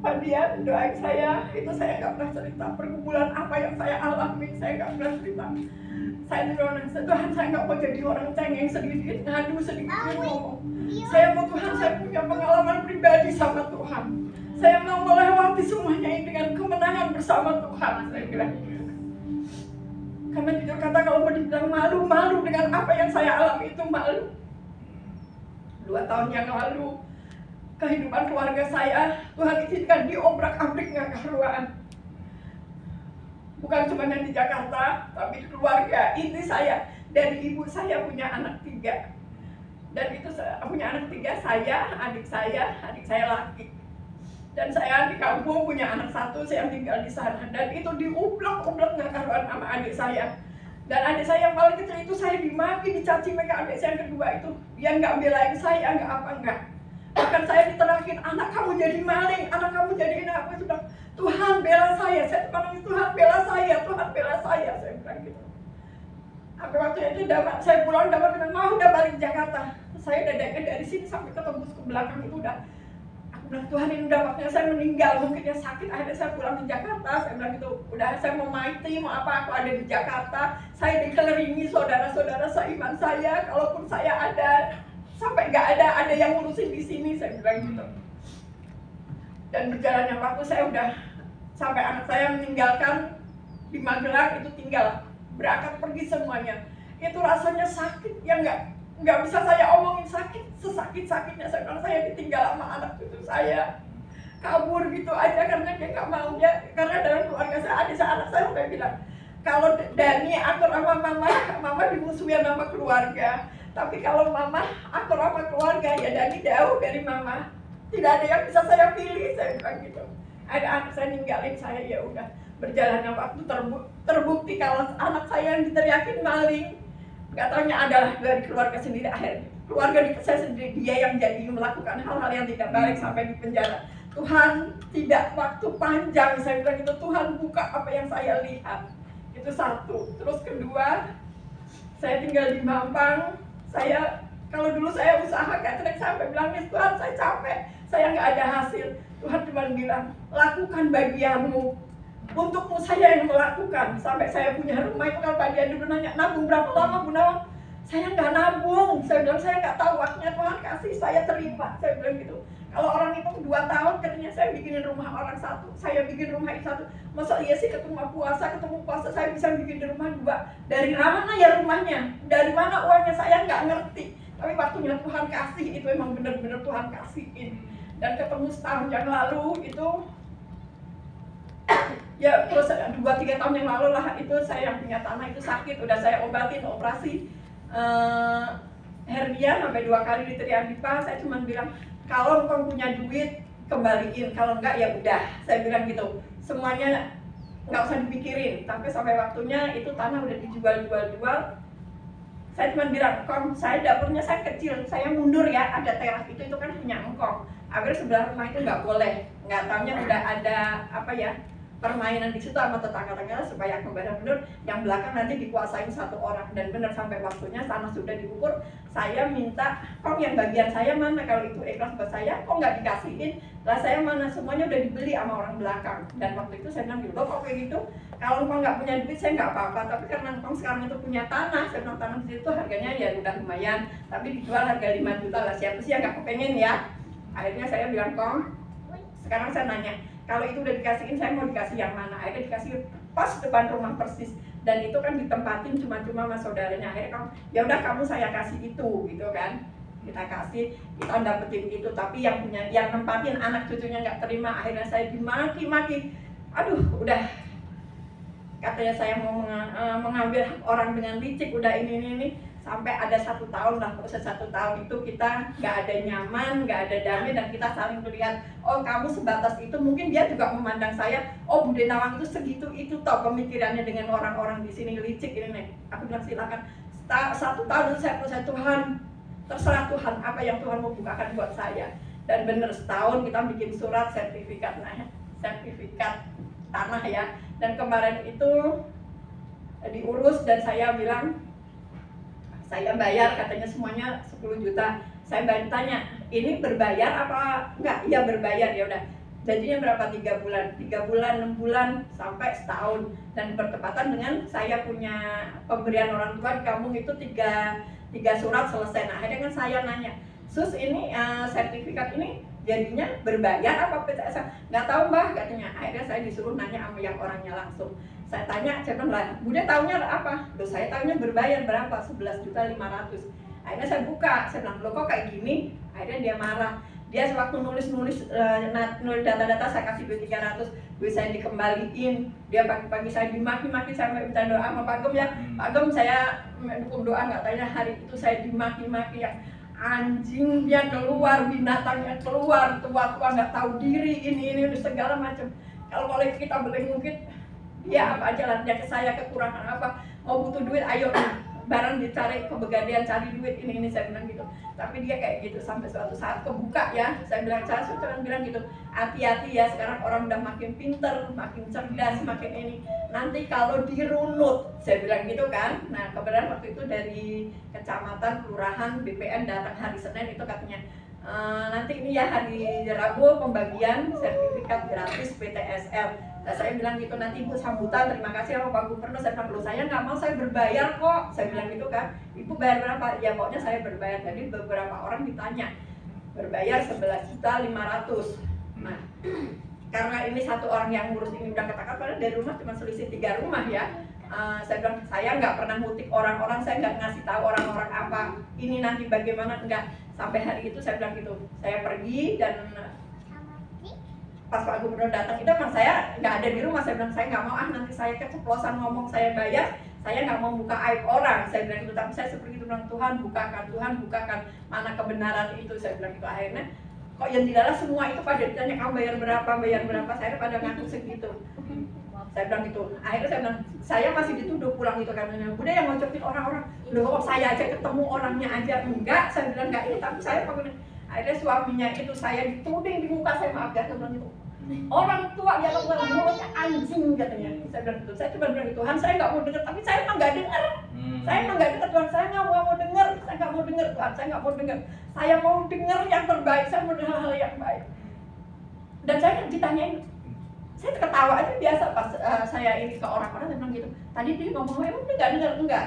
Fadian doain saya, itu saya nggak pernah cerita pergumulan apa yang saya alami, saya nggak pernah cerita. Saya juga nangis, Tuhan saya nggak mau jadi orang cengeng, sedikit ngadu, sedikit ngomong. Saya mau Tuhan, saya punya pengalaman pribadi sama Tuhan. Saya mau melewati semuanya ini dengan kemenangan bersama Tuhan, saya bilang. Karena jujur kata kalau mau dibilang malu dengan apa yang saya alami itu malu. 2 tahun yang lalu, kehidupan keluarga saya, Tuhan izinkan diobrak-abrik nggak karuan. Bukan cuma yang di Jakarta, tapi keluarga inti saya. Dari ibu saya punya anak 3. Dan itu punya anak 3, adik saya laki. Dan saya di kampung punya anak 1, saya tinggal di sana. Dan itu diublek-ublek nggak karuan sama adik saya. Dan adik saya yang paling kecil itu saya dimaki, dicaci mereka. Adik saya yang kedua itu, dia nggak belain saya, nggak apa-nggak. Bahkan saya diterakin, anak kamu jadi maling, anak kamu jadi ini apa. Sudah, Tuhan bela saya menangis, Tuhan bela saya bilang gitu. Sampai waktu itu saya pulang dapat bilang, mau udah balik ke Jakarta. Saya udah dari sini sampai ke tembus ke belakang itu udah. Aku bilang, Tuhan ini udah waktunya saya meninggal, mungkin ya sakit. Akhirnya saya pulang ke Jakarta, saya bilang gitu, udah saya mau mati, mau apa, aku ada di Jakarta. Saya dikelilingi saudara-saudara seiman saya, kalaupun saya ada, sampai nggak ada yang ngurusin di sini, saya bilang gitu. Dan berjalannya waktu saya udah sampai anak saya meninggalkan di Magelang, itu tinggal berangkat pergi semuanya. Itu rasanya sakit yang nggak bisa saya omongin, sesakit-sakitnya. Saya bilang saya ditinggal sama anak cucu saya, kabur gitu aja karena dia nggak mau ya. Karena dalam keluarga saya ada anak saya udah bilang, kalau Dani akur sama mama dimusuhin sama keluarga. Tapi kalau mama akur sama keluarga, ya Dani jauh dari mama. Tidak ada yang bisa saya pilih, saya bilang gitu. Ada anak saya ninggalin saya, ya udah. Berjalannya waktu terbukti kalau anak saya yang diteriakin maling, nggak taunya adalah dari keluarga sendiri. Akhirnya keluarga saya sendiri, dia yang jadi melakukan hal-hal yang tidak baik sampai di penjara. Tuhan tidak waktu panjang, saya bilang itu, Tuhan buka apa yang saya lihat. Itu satu. Terus kedua, saya tinggal di Mampang. Saya kalau dulu saya usaha catering sampai bilang, Tuhan saya capek, saya nggak ada hasil. Tuhan cuma bilang, lakukan bagianmu. Untukmu saya yang melakukan. Sampai saya punya rumah itu, kalau Pak Dian dulu nanya, nabung berapa lama Bu Nawang? Saya nggak nabung. Saya bilang saya nggak tahu, waktunya Tuhan kasih, saya terima. Saya bilang gitu. Kalau orang itu 2 tahun katanya saya bikinin rumah orang 1, saya bikin rumah itu 1. Masa iya sih ketemu puasa saya bisa bikin di rumah 2. Dari mana ya rumahnya? Dari mana uangnya, saya nggak ngerti. Tapi waktunya Tuhan kasih, itu emang benar-benar Tuhan kasihin. Dan ketemu setahun yang lalu itu, ya terus 2-3 tahun yang lalu lah, itu saya yang punya tanah itu sakit, udah saya obatin, operasi hernia sampai 2 kali di triadipa. Saya cuma bilang, kalau engkau punya duit, kembaliin, kalau enggak ya udah, saya bilang gitu. Semuanya nggak usah dipikirin, tapi sampai waktunya itu tanah udah dijual. Saya cuma bilang, Kong, saya dapurnya saya kecil, saya mundur ya, ada teras itu kan punya engkong. Akhirnya sebelah rumah itu nggak boleh, nggak taunya udah ada apa ya, permainan di situ sama tetangga-tetangga supaya kembali mundur, yang belakang nanti dikuasain satu orang. Dan benar sampai waktunya tanah sudah diukur, saya minta, Kong yang bagian saya mana, kalau itu ikhlas buat saya, kok nggak dikasihin, lah saya mana, semuanya udah dibeli sama orang belakang. Dan waktu itu saya bilang, loh kok kayak gitu, kalau engkau nggak punya duit saya nggak apa-apa, tapi karena engkau sekarang itu punya tanah, saya bilang tanah di situ harganya ya udah lumayan, tapi dijual harga 5 juta lah, siapa sih yang nggak kepengen ya. Akhirnya saya bilang, Kong, sekarang saya nanya, kalau itu udah dikasihin saya mau dikasih yang mana. Akhirnya dikasih pas depan rumah persis, dan itu kan ditempatin cuma-cuma sama saudaranya. Akhirnya Kong, ya udah kamu saya kasih itu gitu kan, kita kasih, kita dapetin itu. Tapi yang punya, yang nempatin anak cucunya nggak terima. Akhirnya saya dimaki-maki, aduh udah, katanya saya mau mengambil hak orang dengan licik, udah ini. Sampai ada 1 tahun lah, proses 1 tahun itu kita nggak ada nyaman, nggak ada damai, dan kita saling melihat, oh kamu sebatas itu, mungkin dia juga memandang saya, oh Bude Nawang itu segitu itu toh pemikirannya dengan orang-orang di sini licik ini nih. Aku bilang silakan, 1 tahun itu saya proses, Tuhan, terserah Tuhan apa yang Tuhan mau bukakan buat saya. Dan bener setahun kita bikin surat sertifikat tanah ya. Dan kemarin itu diurus dan saya bilang, saya bayar, katanya semuanya 10 juta. Saya tanya, ini berbayar apa enggak? Iya berbayar, ya udah. Jadinya berapa? 3 bulan, 3 bulan, 6 bulan, sampai setahun. Dan bertepatan dengan saya punya pemberian orang tua di kampung itu 3 surat selesai. Nah akhirnya kan saya nanya, Sus ini sertifikat ini jadinya berbayar apa PTS? Nggak tahu Mbah, katanya. Akhirnya saya disuruh nanya sama yang orangnya langsung. Saya tanya, saya bilang lah, Bude taunya apa? Loh saya taunya berbayar berapa? 11.500.000. Akhirnya saya buka, saya bilang, loh kok kayak gini? Akhirnya dia marah. Dia sewaktu nulis data-data saya kasih duit 300, duit saya dikembaliin. Dia pagi-pagi saya dimaki-maki, saya minta doa sama Pak Gem ya. Pak Gem saya dukung doa, nggak tanya hari itu saya dimaki-maki yang anjingnya keluar, binatangnya keluar, tua-tua nggak tahu diri, ini segala macam. Kalau kita boleh mungkin ya apa aja lah, dia ke saya kekurangan apa, mau butuh duit ayo barang dicari ke Begadian, cari duit ini saya bilang gitu. Tapi dia kayak gitu sampai suatu saat kebuka ya. Saya cuma bilang gitu, hati-hati ya, sekarang orang udah makin pinter, makin cerdas, makin ini, nanti kalau dirunut, saya bilang gitu kan. Nah kebetulan waktu itu dari kecamatan, kelurahan, BPN datang hari Senin itu katanya, nanti ini ya hari Rabu pembagian sertifikat gratis PTSL. Nah, saya bilang gitu, nanti Ibu sambutan, terima kasih sama Pak Gubernur. Saya bilang, loh saya nggak mau, saya berbayar kok. Saya bilang gitu kan, Ibu bayar berapa? Ya pokoknya saya berbayar. Jadi beberapa orang ditanya, berbayar 11.500.000. Nah, karena ini 1 orang yang ngurus ini udah katakan, padahal dari rumah cuma selisih 3 rumah ya. Saya bilang, saya nggak pernah mutik orang-orang, saya nggak ngasih tahu orang-orang apa ini nanti bagaimana, enggak. Sampai hari itu saya bilang gitu, saya pergi dan pas Pak Gubernur datang itu emang saya nggak ada di rumah. Saya bilang saya nggak mau nanti saya keceplosan ngomong saya bayar, saya nggak mau buka aib orang, saya bilang gitu. Tapi saya seperti itu bilang, Tuhan bukakan mana kebenaran itu, saya bilang gitu. Akhirnya kok yang tidak semua itu pada ditanya kamu bayar berapa, saya pada ngaku segitu. Saya bilang gitu. Akhirnya saya bilang, saya masih dituduh pulang itu karena udah yang ngocokin orang-orang, loh saya aja ketemu orangnya aja enggak, saya bilang enggak ini, tapi saya pakai. Akhirnya suaminya itu saya dituding di muka, saya maaf ya, saya bilang gitu, orang tua dia bilang mulutnya anjing katanya. Saya bilang gitu, saya cuma bilang Tuhan saya nggak mau dengar, tapi saya emang nggak dengar. Saya emang nggak dengar Tuhan, saya nggak mau dengar, saya nggak mau dengar Tuhan, saya nggak mau dengar. Saya mau dengar yang terbaik, saya mau dengar hal yang baik. Dan saya ditanyain, saya ketawa aja biasa pas saya ini ke orang-orang, saya bilang gitu, tadi dia ngomong emang dia nggak dengar enggak?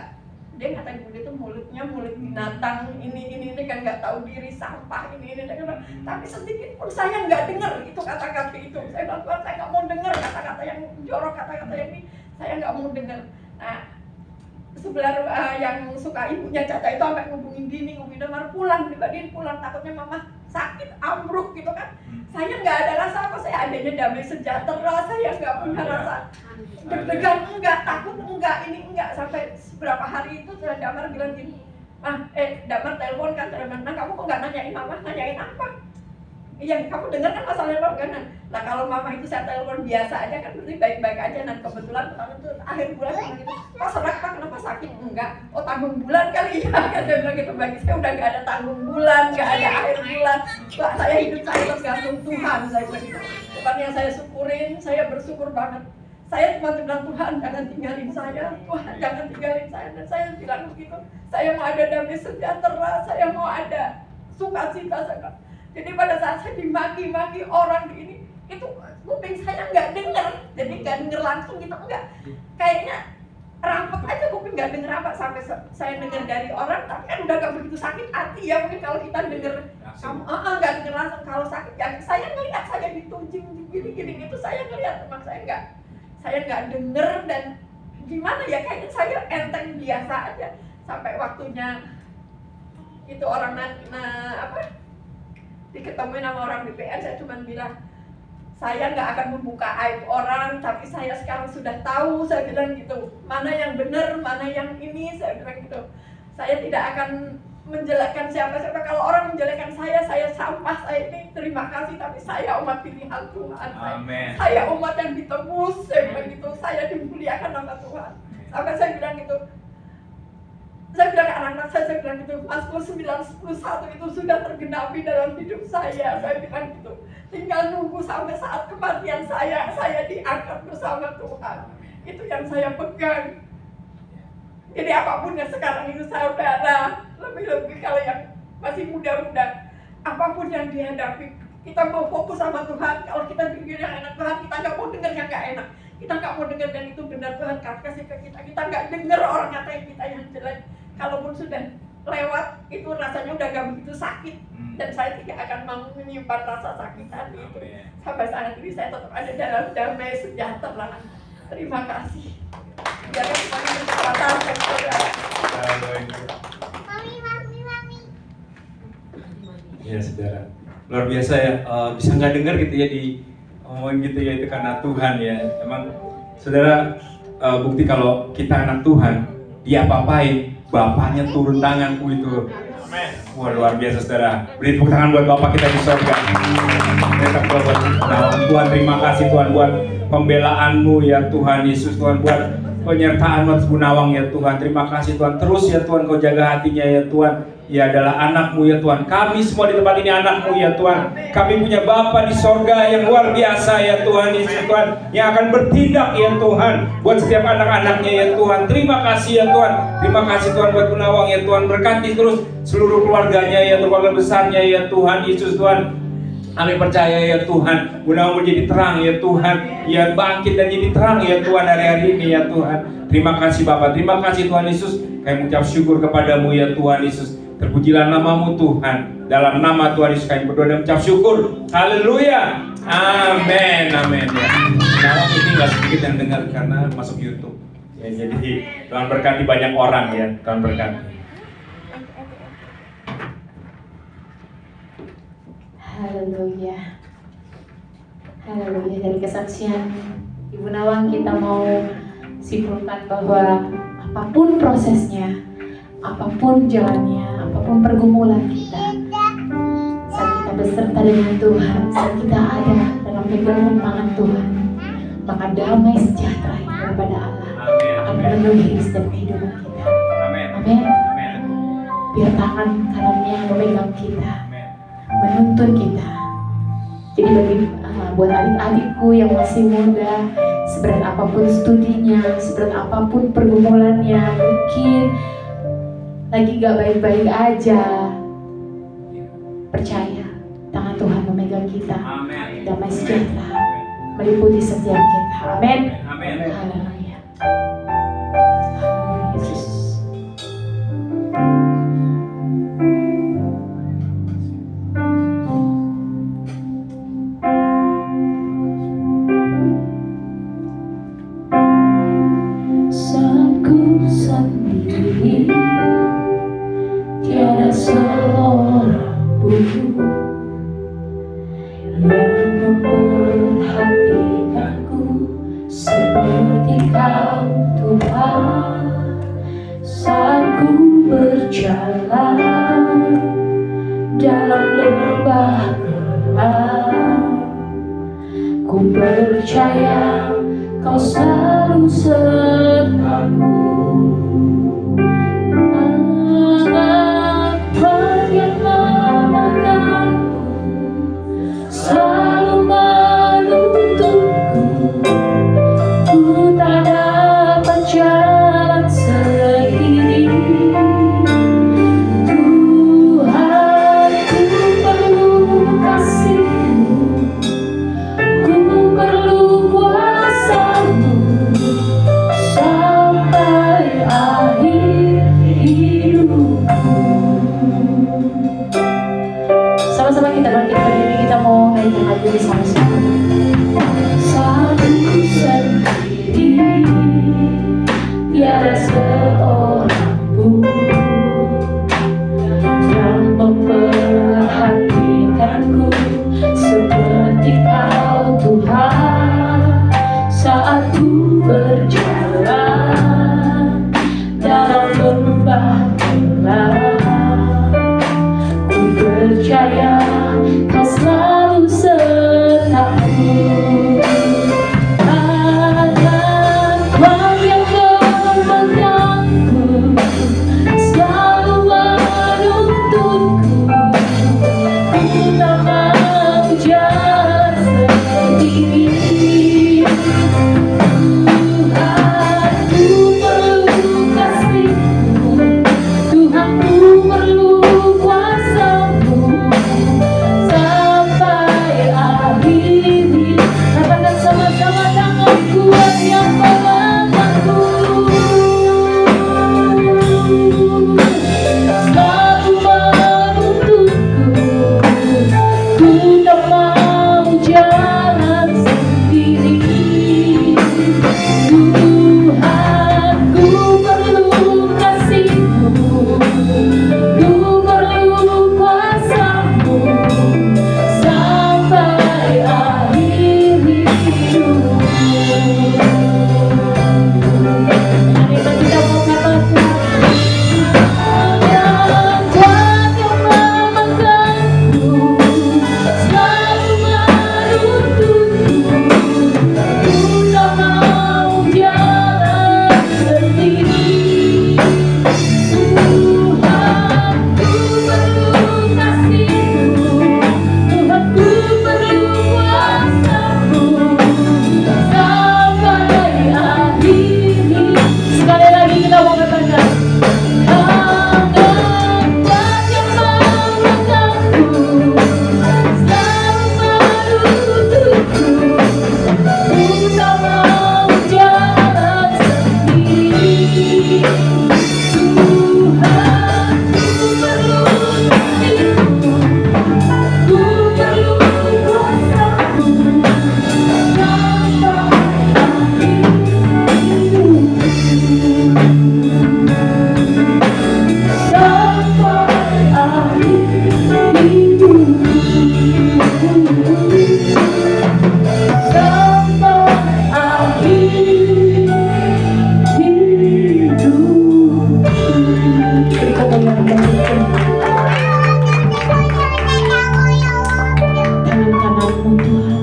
Dia ngatain Bude itu mulutnya mulut binatang, ini kan nggak tahu diri, sampah ini tapi sedikit pun saya nggak dengar itu kata-kata itu. Saya bilang Tuhan saya nggak mau dengar kata-kata yang jorok, kata-kata yang ini saya nggak mau dengar. Nah sebelah yang suka ibunya Caca itu sampai ngubungin Dini, ngubungin Damar pulang, dibandingin pulang takutnya mama sakit ambruk gitu kan. Saya nggak ada rasa apa, saya adanya damai sejahtera, saya nggak punya rasa deg-degan enggak, takut enggak, ini enggak. Sampai beberapa hari itu Damar bilang gini, Damar telepon kan, nah kamu kok nggak nanyain mama, nanyain apa? Yang kamu dengar kan masalah langganan. Nah kalau mama itu saya telepon biasa aja kan berarti baik-baik aja. Dan kebetulan kemarin tuh akhir bulan saya bilang gitu, Pak Serak Pak kenapa sakit? Enggak, oh tanggung bulan kali ya. Kan saya bilang gitu, bagi saya udah gak ada tanggung bulan, gak ada akhir bulan. Pak saya hidup saya tergantung Tuhan, saya bilang gitu. Bukan yang saya syukurin, saya bersyukur banget. Saya cuma bilang Tuhan jangan tinggalin saya, Tuhan jangan tinggalin saya. Dan saya bilang begitu, saya mau ada damai sejahtera, saya mau ada sukacita. Jadi pada saat saya dimaki-maki orang ini, itu kuping saya nggak dengar, jadi nggak dengar langsung gitu, enggak. Kayaknya rampet aja kuping nggak dengar apa, sampai saya dengar dari orang, tapi kan udah nggak begitu sakit hati ya. Mungkin kalau kita dengar, nggak dengar langsung. Kalau sakit ya saya ngeliat saya ditunjuk gini-gini gitu, saya ngeliat teman saya nggak dengar. Dan gimana ya, kayaknya saya enteng biasa aja. Sampai waktunya itu orang diketemuin sama orang BPN, saya cuma bilang saya nggak akan membuka aib orang, tapi saya sekarang sudah tahu, saya bilang gitu, mana yang benar, mana yang ini, saya bilang gitu. Saya tidak akan menjelekkan siapa-siapa. Kalau orang menjelekkan saya sampah, saya ini terima kasih, tapi saya umat pilihan Tuhan. Saya umat yang ditebus, saya bilang gitu, saya dimuliakan nama Tuhan. Sampai saya bilang gitu, saya bilang ke anak-anak saya bilang gitu, Mazmur 91 itu sudah tergenapi dalam hidup saya bilang gitu. Tinggal nunggu sampai saat kematian saya diangkat bersama Tuhan. Itu yang saya pegang. Jadi apapun yang sekarang itu saudara, lebih-lebih kalau yang masih muda-muda, apapun yang dihadapi, kita mau fokus sama Tuhan. Kalau kita dengar yang enak Tuhan, kita nggak mau dengar yang nggak enak. Kita nggak mau dengar dan itu benar Tuhan kasih ke kita. Kita nggak dengar orang ngatain kita yang jelek. Kalaupun sudah lewat, itu rasanya udah gak begitu sakit. Dan saya tidak akan mau menyimpan rasa sakit hati itu. Sampai saat ini saya tetap ada dalam damai sejahtera. Terima kasih. Jaga semuanya berkekuatan dan saudara. Ya saudara, luar biasa ya, bisa nggak dengar gitu ya di ngomongin gitu ya, itu karena Tuhan ya. Emang saudara, bukti kalau kita anak Tuhan, dia apa-apain, Bapaknya turun tanganku itu. Wah luar biasa saudara. Beri tepuk tangan buat Bapak kita di surga. Tuhan terima kasih Tuhan buat pembelaanmu ya Tuhan Yesus, Tuhan buat penyertaan buat Bu Nawang ya Tuhan. Terima kasih Tuhan, terus ya Tuhan kau jaga hatinya ya Tuhan. Ia adalah anakmu ya Tuhan. Kami semua di tempat ini anakmu ya Tuhan. Kami punya Bapa di sorga yang luar biasa ya Tuhan Yesus Tuhan, yang akan bertindak ya Tuhan buat setiap anak-anaknya ya Tuhan. Terima kasih ya Tuhan. Terima kasih Tuhan buat Bu Nawang ya Tuhan. Berkati terus seluruh keluarganya ya, keluarga besarnya ya Tuhan Yesus Tuhan. Kami percaya ya Tuhan, Bu Nawang menjadi terang ya Tuhan, ya bangkit dan jadi terang ya Tuhan hari-hari ini ya Tuhan. Terima kasih Bapa, terima kasih Tuhan Yesus. Kami mengucap syukur kepadamu ya Tuhan Yesus. Terpujilah namamu Tuhan. Dalam nama Tuhan Yesus kami berdoa dan mengucap syukur. Haleluya. Amin. Amin ya. Nawang ini gak sedikit yang dengar karena masuk YouTube ya, jadi Tuhan berkati banyak orang ya. Tuhan berkati. Haleluya. Haleluya. Dari kesaksian Ibu Nawang kita mau simpulkan bahwa apapun prosesnya, apapun jalannya, apapun pergumulan kita, saat kita beserta dengan Tuhan, saat kita ada dalam pegangan tangan Tuhan, maka damai sejahtera yang daripada Allah akan memenuhi setiap kehidupan kita. Amin. Biar tangan kanannya yang memegang kita, menuntun kita. Jadi bagi buat adik-adikku yang masih muda, seberat apapun studinya, seberat apapun pergumulannya, mungkin lagi gak baik-baik aja, percaya tangan Tuhan memegang kita. Damai sejahtera meliputi setiap kita. Amin. Haleluya. Yesus. Saatku sendiri, tiada seorang pun yang memperhatikanku seperti kau percaya Kau selalu sertaku. Mengapa yang memakanku selalu menuntunku, ku tak dapat jalan sendiri. Tuhan, ku perlu kasih-Mu, ku perlu kuasa-Mu sampai akhir hidupku. Sama-sama kita bangkit berdiri, kita mau naikin lagu ini sama-sama. Satu sendiri, tiada seorang pun yang memperhatikanku seperti Kau Tuhan. Saat ku berjalan dalam lembah gelap, ku percaya Kau selalu sertaku. Tangan Kau yang memegangku, selalu menuntunku, ku tak mau jalan sendiri. Tuhan, ku perlu kasih-Mu, Tuhan, ku perlu kuasa-Mu sampai akhir. Katakan sama-sama, tangan kuat yang memegangku selalu menuntunku, ku tak mau jalan sendiri. Tuhan, ku perlu kasih-Mu, ku perlu kuasa-Mu sampai akhir hidupku. Mari kita mau katakan, Tuhan yang memegangku, selalu menuntunku, ku tak mau jalan sendiri. Tuhan, ku perlu kasih-Mu, Tuhan, ku perlu kuasa-Mu sampai akhir hidup. Sekali lagi kita mau katakan, tangan Tuhan yang memegangku, selalu menuntunku, ku tak mau jalan sendiri. Tuhan, ku perlu kasih-Mu, ku perlu kuasa-Mu sampai akhir hidupku. Sampai akhir hidupku. Sampai akhir hidupku. Kita bayangkan tangan kananmu Tuhan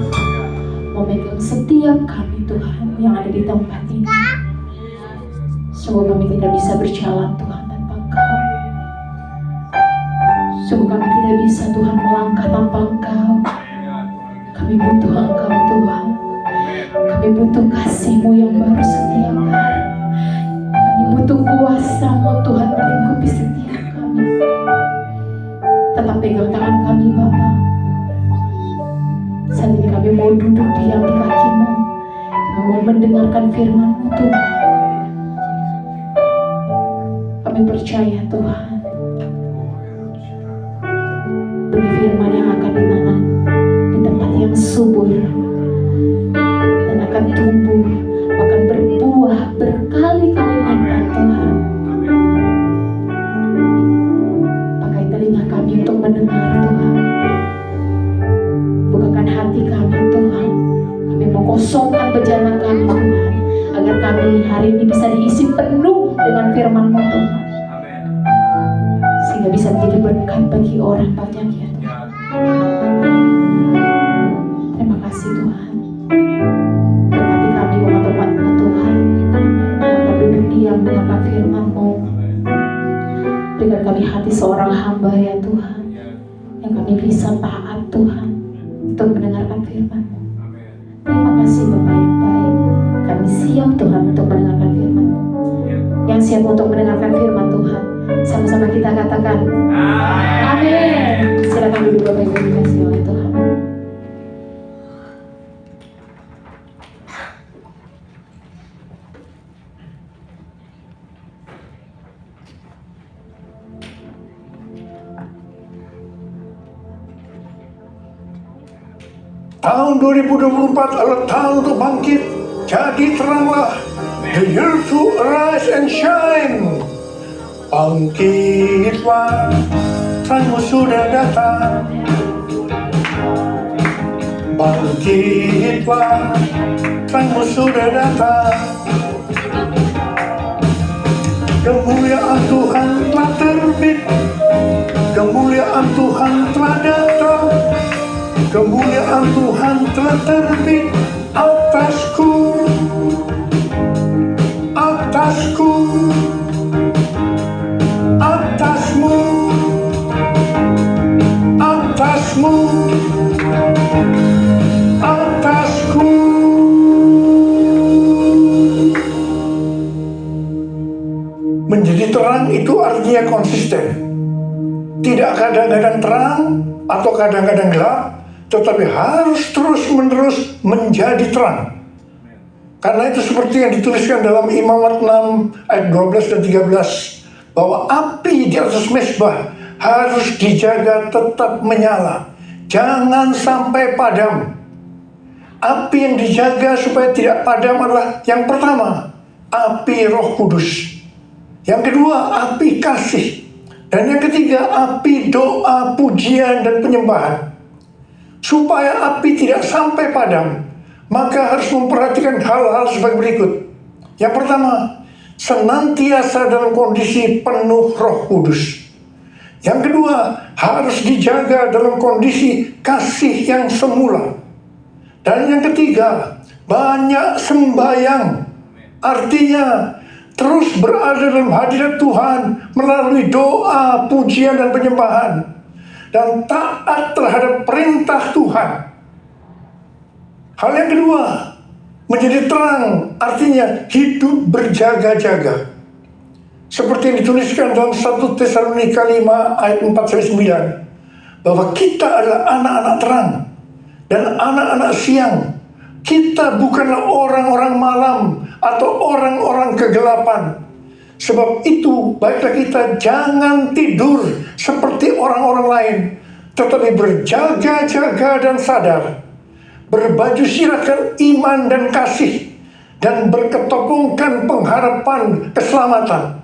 memegang setiap kami Tuhan yang ada di tempat ini. Sungguh kami tidak bisa berjalan Tuhan tanpa Engkau. Sungguh kami tidak bisa Tuhan melangkah tanpa Engkau. Kami butuh Engkau Tuhan. Kami butuh kasih-Mu yang baru setiap hari. Kami butuh kuasa-Mu Tuhan melingkupi setiap kami. Tetap pegang tangan kami Bapa. Saat ini kami mau duduk diam di kaki-Mu. Kami mau mendengarkan firman-Mu Tuhan. Kami percaya Tuhan, demi firman yang akan ditanam di tempat yang subur dan akan tumbuh, akan berbuah berkali-kali lipat Tuhan. Pakai telinga kami untuk mendengar Tuhan. Bukakan hati kami Tuhan. Kami mau kosongkan bejana kami Tuhan, agar kami hari ini bisa diisi penuh dengan firman-Mu Tuhan, sehingga bisa menjadi berkat bagi orang banyak ya Tuhan. Terima kasih Tuhan. Berikan kami hati seorang hamba ya Tuhan, yang kami bisa taat Tuhan untuk mendengarkan firman-Mu. Terima kasih Bapa yang baik. Kami siap Tuhan untuk mendengarkan firman-Mu. Yang siap untuk mendengarkan firman Tuhan, sama-sama kita katakan amin. Silakan duduk Bapak Ibu dikasih oleh Tuhan. Tahun 2024 adalah tahun untuk bangkit. Jadi teranglah. The year to arise and shine. Bangkitlah, terangmu sudah datang. Bangkitlah, terangmu sudah datang. Kemuliaan Tuhan telah terbit. Kemuliaan Tuhan telah datang. Kemuliaan Tuhan telah terbit atasku, atasku, atasmu, atasmu, atasku. Menjadi terang itu artinya konsisten. Tidak kadang-kadang terang atau kadang-kadang gelap, tetapi harus terus-menerus menjadi terang. Karena itu seperti yang dituliskan dalam Imamat 6 ayat 12 dan 13, bahwa api di atas mezbah harus dijaga tetap menyala, jangan sampai padam. Api yang dijaga supaya tidak padam adalah yang pertama, api Roh Kudus. Yang kedua, api kasih. Dan yang ketiga, api doa, pujian, dan penyembahan. Supaya api tidak sampai padam, maka harus memperhatikan hal-hal sebagai berikut. Yang pertama, senantiasa dalam kondisi penuh Roh Kudus. Yang kedua, harus dijaga dalam kondisi kasih yang semula. Dan yang ketiga, banyak sembahyang. Artinya, terus berada dalam hadirat Tuhan melalui doa, pujian, dan penyembahan. Dan taat terhadap perintah Tuhan. Hal yang kedua, menjadi terang artinya hidup berjaga-jaga. Seperti yang dituliskan dalam 1 Tesalonika 5 ayat 4-9, bahwa kita adalah anak-anak terang dan anak-anak siang. Kita bukanlah orang-orang malam atau orang-orang kegelapan. Sebab itu, baiklah kita jangan tidur seperti orang-orang lain, tetapi berjaga-jaga dan sadar. Berbaju sirahkan iman dan kasih, dan berketopongkan pengharapan keselamatan.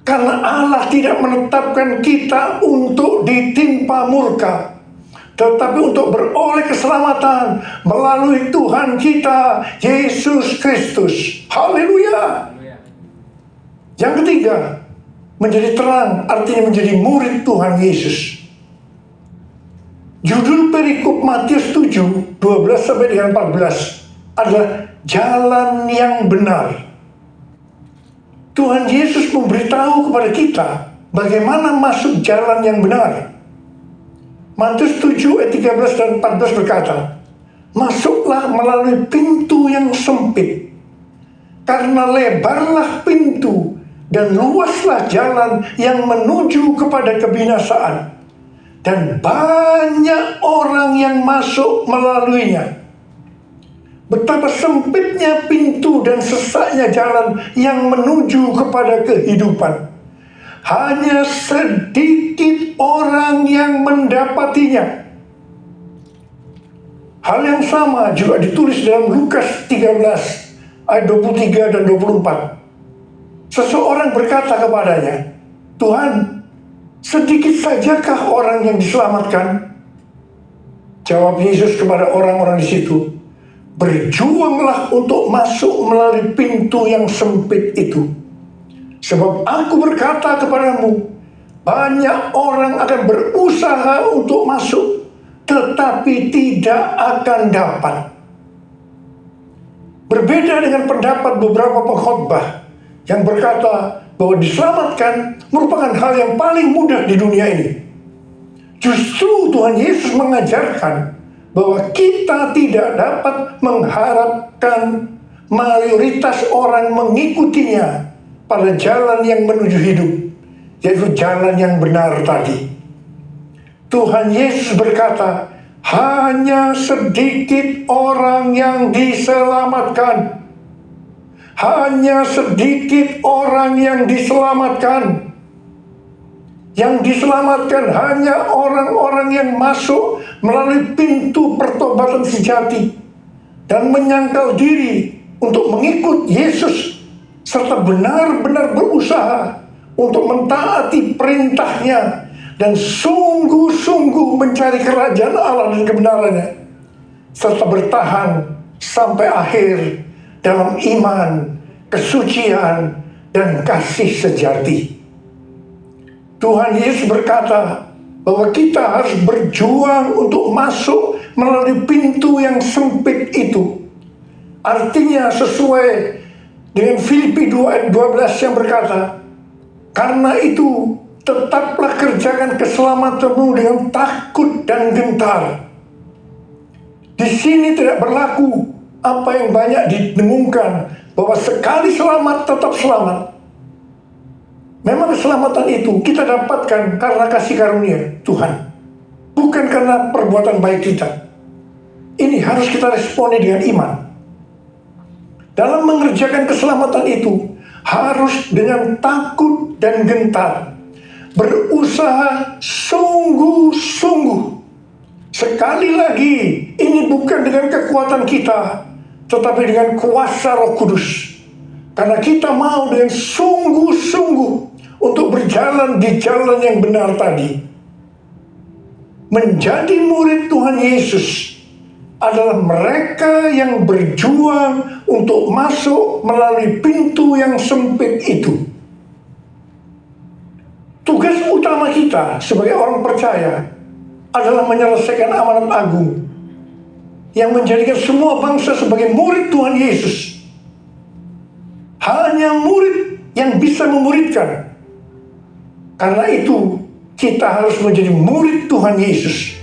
Karena Allah tidak menetapkan kita untuk ditimpa murka, tetapi untuk beroleh keselamatan melalui Tuhan kita, Yesus Kristus. Haleluya! Yang ketiga, menjadi terang artinya menjadi murid Tuhan Yesus. Judul perikop Matius 7, 12-14 adalah jalan yang benar. Tuhan Yesus memberitahu kepada kita bagaimana masuk jalan yang benar. Matius 7 ayat 13 dan 14 berkata, masuklah melalui pintu yang sempit, karena lebarlah pintu dan luaslah jalan yang menuju kepada kebinasaan, dan banyak orang yang masuk melaluinya. Betapa sempitnya pintu dan sesaknya jalan yang menuju kepada kehidupan. Hanya sedikit orang yang mendapatinya. Hal yang sama juga ditulis dalam Lukas 13 ayat 23 dan 24. Seseorang berkata kepadanya, Tuhan, sedikit sajakah orang yang diselamatkan? Jawab Yesus kepada orang-orang di situ, berjuanglah untuk masuk melalui pintu yang sempit itu. Sebab aku berkata kepadamu, banyak orang akan berusaha untuk masuk, tetapi tidak akan dapat. Berbeda dengan pendapat beberapa pengkhotbah yang berkata bahwa diselamatkan merupakan hal yang paling mudah di dunia ini. Justru Tuhan Yesus mengajarkan bahwa kita tidak dapat mengharapkan mayoritas orang mengikutinya pada jalan yang menuju hidup, yaitu jalan yang benar tadi. Tuhan Yesus berkata, hanya sedikit orang yang diselamatkan. Hanya sedikit orang yang diselamatkan. Yang diselamatkan hanya orang-orang yang masuk melalui pintu pertobatan sejati dan menyangkal diri untuk mengikut Yesus serta benar-benar berusaha untuk mentaati perintahnya dan sungguh-sungguh mencari kerajaan Allah dan kebenarannya serta bertahan sampai akhir dalam iman, kesucian, dan kasih sejati. Tuhan Yesus berkata bahwa kita harus berjuang untuk masuk melalui pintu yang sempit itu. Artinya sesuai dengan Filipi 2 ayat 12 yang berkata, karena itu tetaplah kerjakan keselamatanmu dengan takut dan gentar. Di sini tidak berlaku apa yang banyak didengungkan, bahwa sekali selamat tetap selamat. Memang keselamatan itu kita dapatkan karena kasih karunia Tuhan, bukan karena perbuatan baik kita. Ini harus kita responi dengan iman. Dalam mengerjakan keselamatan itu harus dengan takut dan gentar, berusaha sungguh-sungguh. Sekali lagi, ini bukan dengan kekuatan kita, tetapi dengan kuasa Roh Kudus. Karena kita mau dengan sungguh-sungguh untuk berjalan di jalan yang benar tadi. Menjadi murid Tuhan Yesus adalah mereka yang berjuang untuk masuk melalui pintu yang sempit itu. Tugas utama kita sebagai orang percaya adalah menyelesaikan amanat agung yang menjadikan semua bangsa sebagai murid Tuhan Yesus. Hanya murid yang bisa memuridkan. Karena itu kita harus menjadi murid Tuhan Yesus.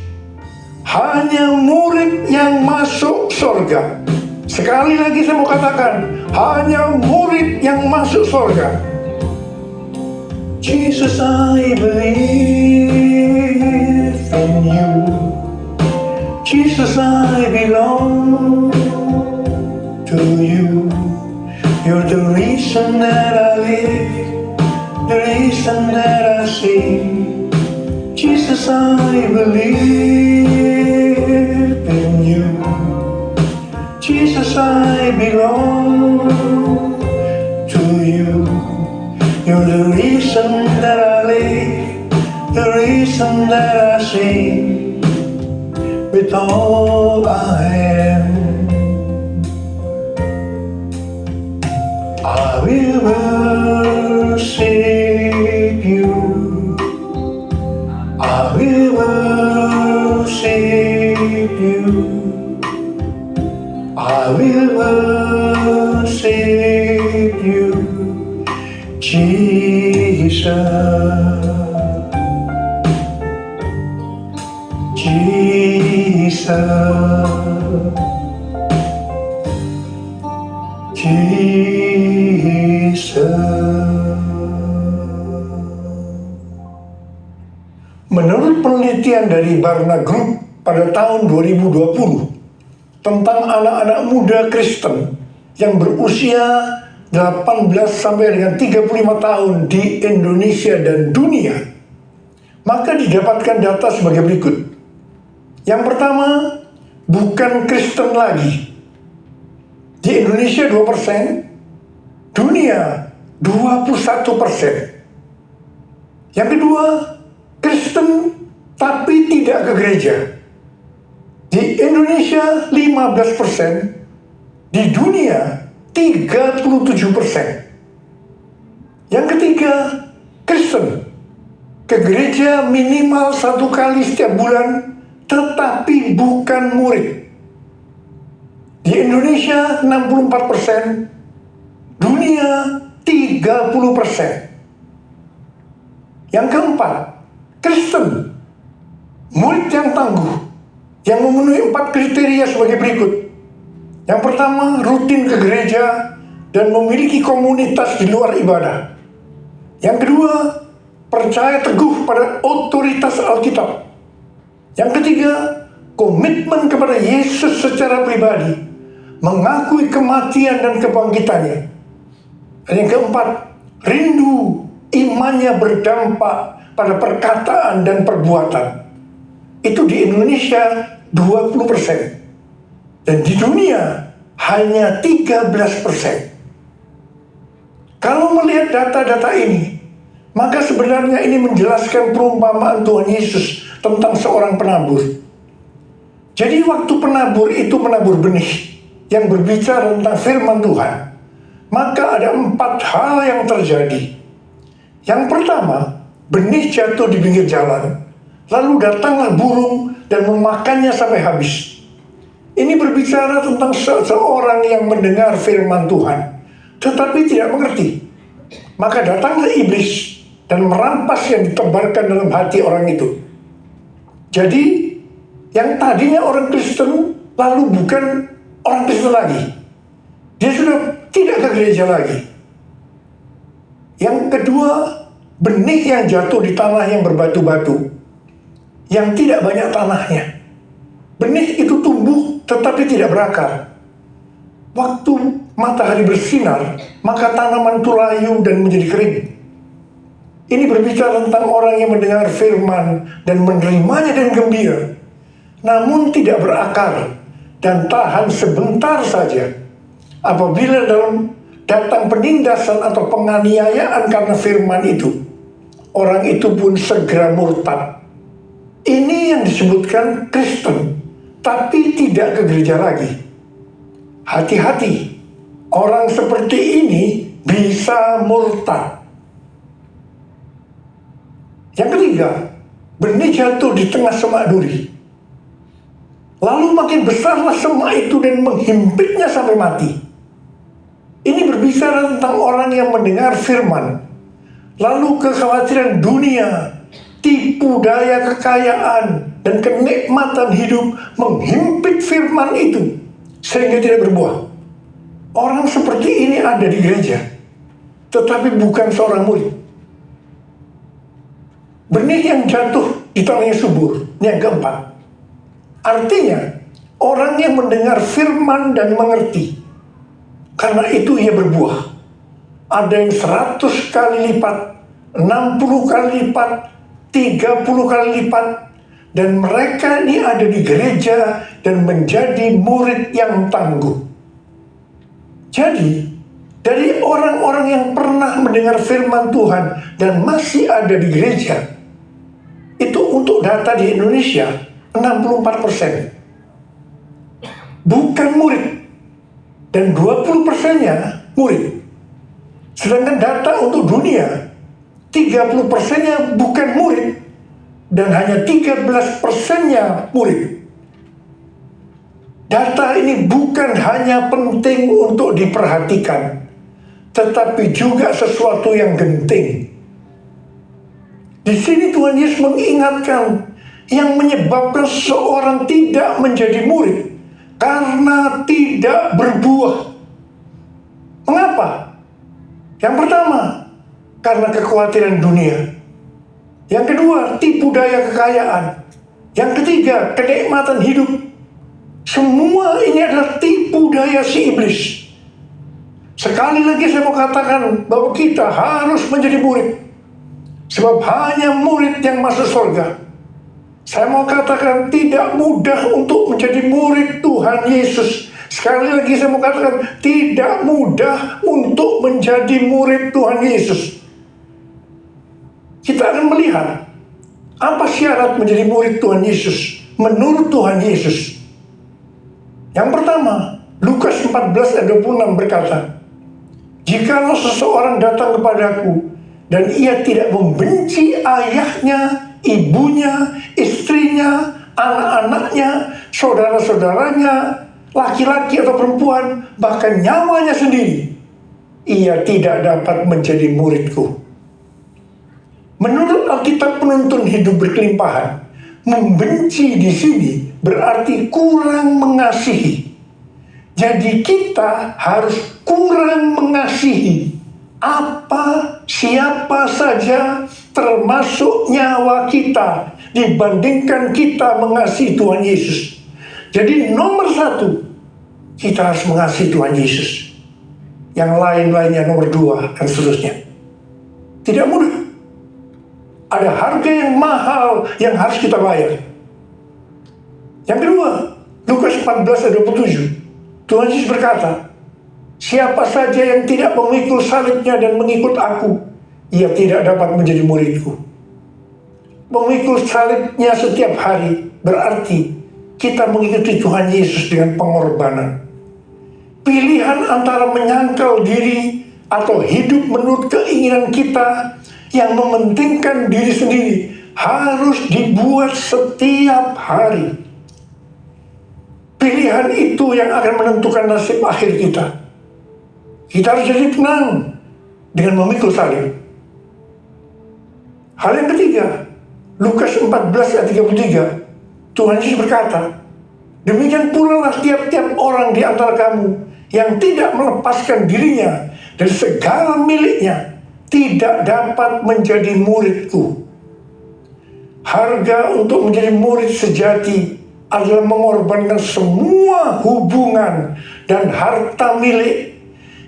Hanya murid yang masuk surga. Sekali lagi saya mau katakan, hanya murid yang masuk surga. Jesus, I believe in you. Jesus, I belong to you. You're the reason that I live, the reason that I sing. Jesus, I believe in you. Jesus, I belong to you. You're the reason that I live, the reason that I sing. With all I am, I will worship you. I will worship you. I will worship you, Jesus. Menurut penelitian dari Barna Group pada tahun 2020 tentang anak-anak muda Kristen yang berusia 18 sampai dengan 35 tahun di Indonesia dan dunia, maka didapatkan data sebagai berikut. Yang pertama, bukan Kristen lagi. Di Indonesia 2%, dunia 21%. Yang kedua, Kristen tapi tidak ke gereja. Di Indonesia 15%, di dunia 37%. Yang ketiga, Kristen ke gereja minimal 1 kali setiap bulan tetapi bukan murid. Di Indonesia 64%, dunia 38%. 30%. Yang keempat, Kristen, murid yang tangguh, yang memenuhi 4 kriteria sebagai berikut. Yang pertama, rutin ke gereja dan memiliki komunitas di luar ibadah. Yang kedua, percaya teguh pada otoritas Alkitab. Yang ketiga, komitmen kepada Yesus secara pribadi, mengakui kematian dan kebangkitannya. Dan yang keempat, rindu imannya berdampak pada perkataan dan perbuatan. Itu di Indonesia 20%. Dan di dunia hanya 13%. Kalau melihat data-data ini, maka sebenarnya ini menjelaskan perumpamaan Tuhan Yesus tentang seorang penabur. Jadi waktu penabur itu menabur benih yang berbicara tentang firman Tuhan, maka ada 4 hal yang terjadi. Yang pertama, benih jatuh di pinggir jalan, lalu datanglah burung dan memakannya sampai habis. Ini berbicara tentang seseorang yang mendengar firman Tuhan, tetapi tidak mengerti. Maka datanglah iblis dan merampas yang ditebarkan dalam hati orang itu. Jadi, yang tadinya orang Kristen, lalu bukan orang Kristen lagi. Dia sudah tidak ke gereja lagi. Yang kedua, benih yang jatuh di tanah yang berbatu-batu, yang tidak banyak tanahnya. Benih itu tumbuh tetapi tidak berakar. Waktu matahari bersinar, maka tanaman itu layu dan menjadi kering. Ini berbicara tentang orang yang mendengar firman dan menerimanya dengan gembira, namun tidak berakar dan tahan sebentar saja. Apabila datang penindasan atau penganiayaan karena firman itu, orang itu pun segera murtad. Ini yang disebutkan Kristen, tapi tidak ke gereja lagi. Hati-hati, orang seperti ini bisa murtad. Yang ketiga, benih jatuh di tengah semak duri. Lalu makin besarlah semak itu dan menghimpitnya sampai mati. Ini berbicara tentang orang yang mendengar firman, lalu kekhawatiran dunia, tipu daya kekayaan, dan kenikmatan hidup menghimpit firman itu sehingga tidak berbuah. Orang seperti ini ada di gereja, tetapi bukan seorang murid. Benih yang jatuh di tanah yang subur, ini yang keempat. Artinya, orang yang mendengar firman dan mengerti, karena itu ia berbuah. Ada yang 100 kali lipat, 60 kali lipat, 30 kali lipat, dan mereka ini ada di gereja dan menjadi murid yang tangguh. Jadi, dari orang-orang yang pernah mendengar firman Tuhan dan masih ada di gereja, itu untuk data di Indonesia 64%. Bukan murid. Dan 20%-nya murid. Sedangkan data untuk dunia, 30%-nya bukan murid dan hanya 13%-nya murid. Data ini bukan hanya penting untuk diperhatikan, tetapi juga sesuatu yang genting. Di sini Tuhan Yesus mengingatkan yang menyebabkan seseorang tidak menjadi murid karena tidak berbuah. Mengapa? Yang pertama, karena kekhawatiran dunia. Yang kedua, tipu daya kekayaan. Yang ketiga, kenikmatan hidup. Semua ini adalah tipu daya si iblis. Sekali lagi saya mau katakan bahwa kita harus menjadi murid. Sebab hanya murid yang masuk surga. Saya mau katakan tidak mudah untuk menjadi murid Tuhan Yesus. Sekali lagi saya mau katakan tidak mudah untuk menjadi murid Tuhan Yesus. Kita akan melihat apa syarat menjadi murid Tuhan Yesus menurut Tuhan Yesus. Yang pertama, Lukas 14 ayat 26 berkata, "Jikalau seseorang datang kepadaku dan ia tidak membenci ayahnya, ibunya, istrinya, anak-anaknya, saudara-saudaranya, laki-laki atau perempuan, bahkan nyawanya sendiri, ia tidak dapat menjadi muridku. Menurut Alkitab penuntun hidup berkelimpahan, membenci di sini berarti kurang mengasihi. Jadi kita harus kurang mengasihi siapa saja, termasuk nyawa kita, dibandingkan kita mengasihi Tuhan Yesus. Jadi nomor 1, kita harus mengasihi Tuhan Yesus. Yang lain-lainnya nomor 2 dan seterusnya. Tidak mudah. Ada harga yang mahal yang harus kita bayar. Yang kedua, Lukas 14 ayat 27. Tuhan Yesus berkata, siapa saja yang tidak memikul salibnya dan mengikut aku, ia tidak dapat menjadi muridku. Memikul salibnya setiap hari berarti kita mengikuti Tuhan Yesus dengan pengorbanan. Pilihan antara menyangkal diri atau hidup menurut keinginan kita yang mementingkan diri sendiri harus dibuat setiap hari. Pilihan itu yang akan menentukan nasib akhir kita. Kita harus jadi tenang dengan memikul salib. Hal yang ketiga, Lukas 14 ayat 33, Tuhan Yesus berkata, demikian pula lah tiap-tiap orang di antara kamu yang tidak melepaskan dirinya dari segala miliknya tidak dapat menjadi muridku. Harga untuk menjadi murid sejati adalah mengorbankan semua hubungan dan harta milik,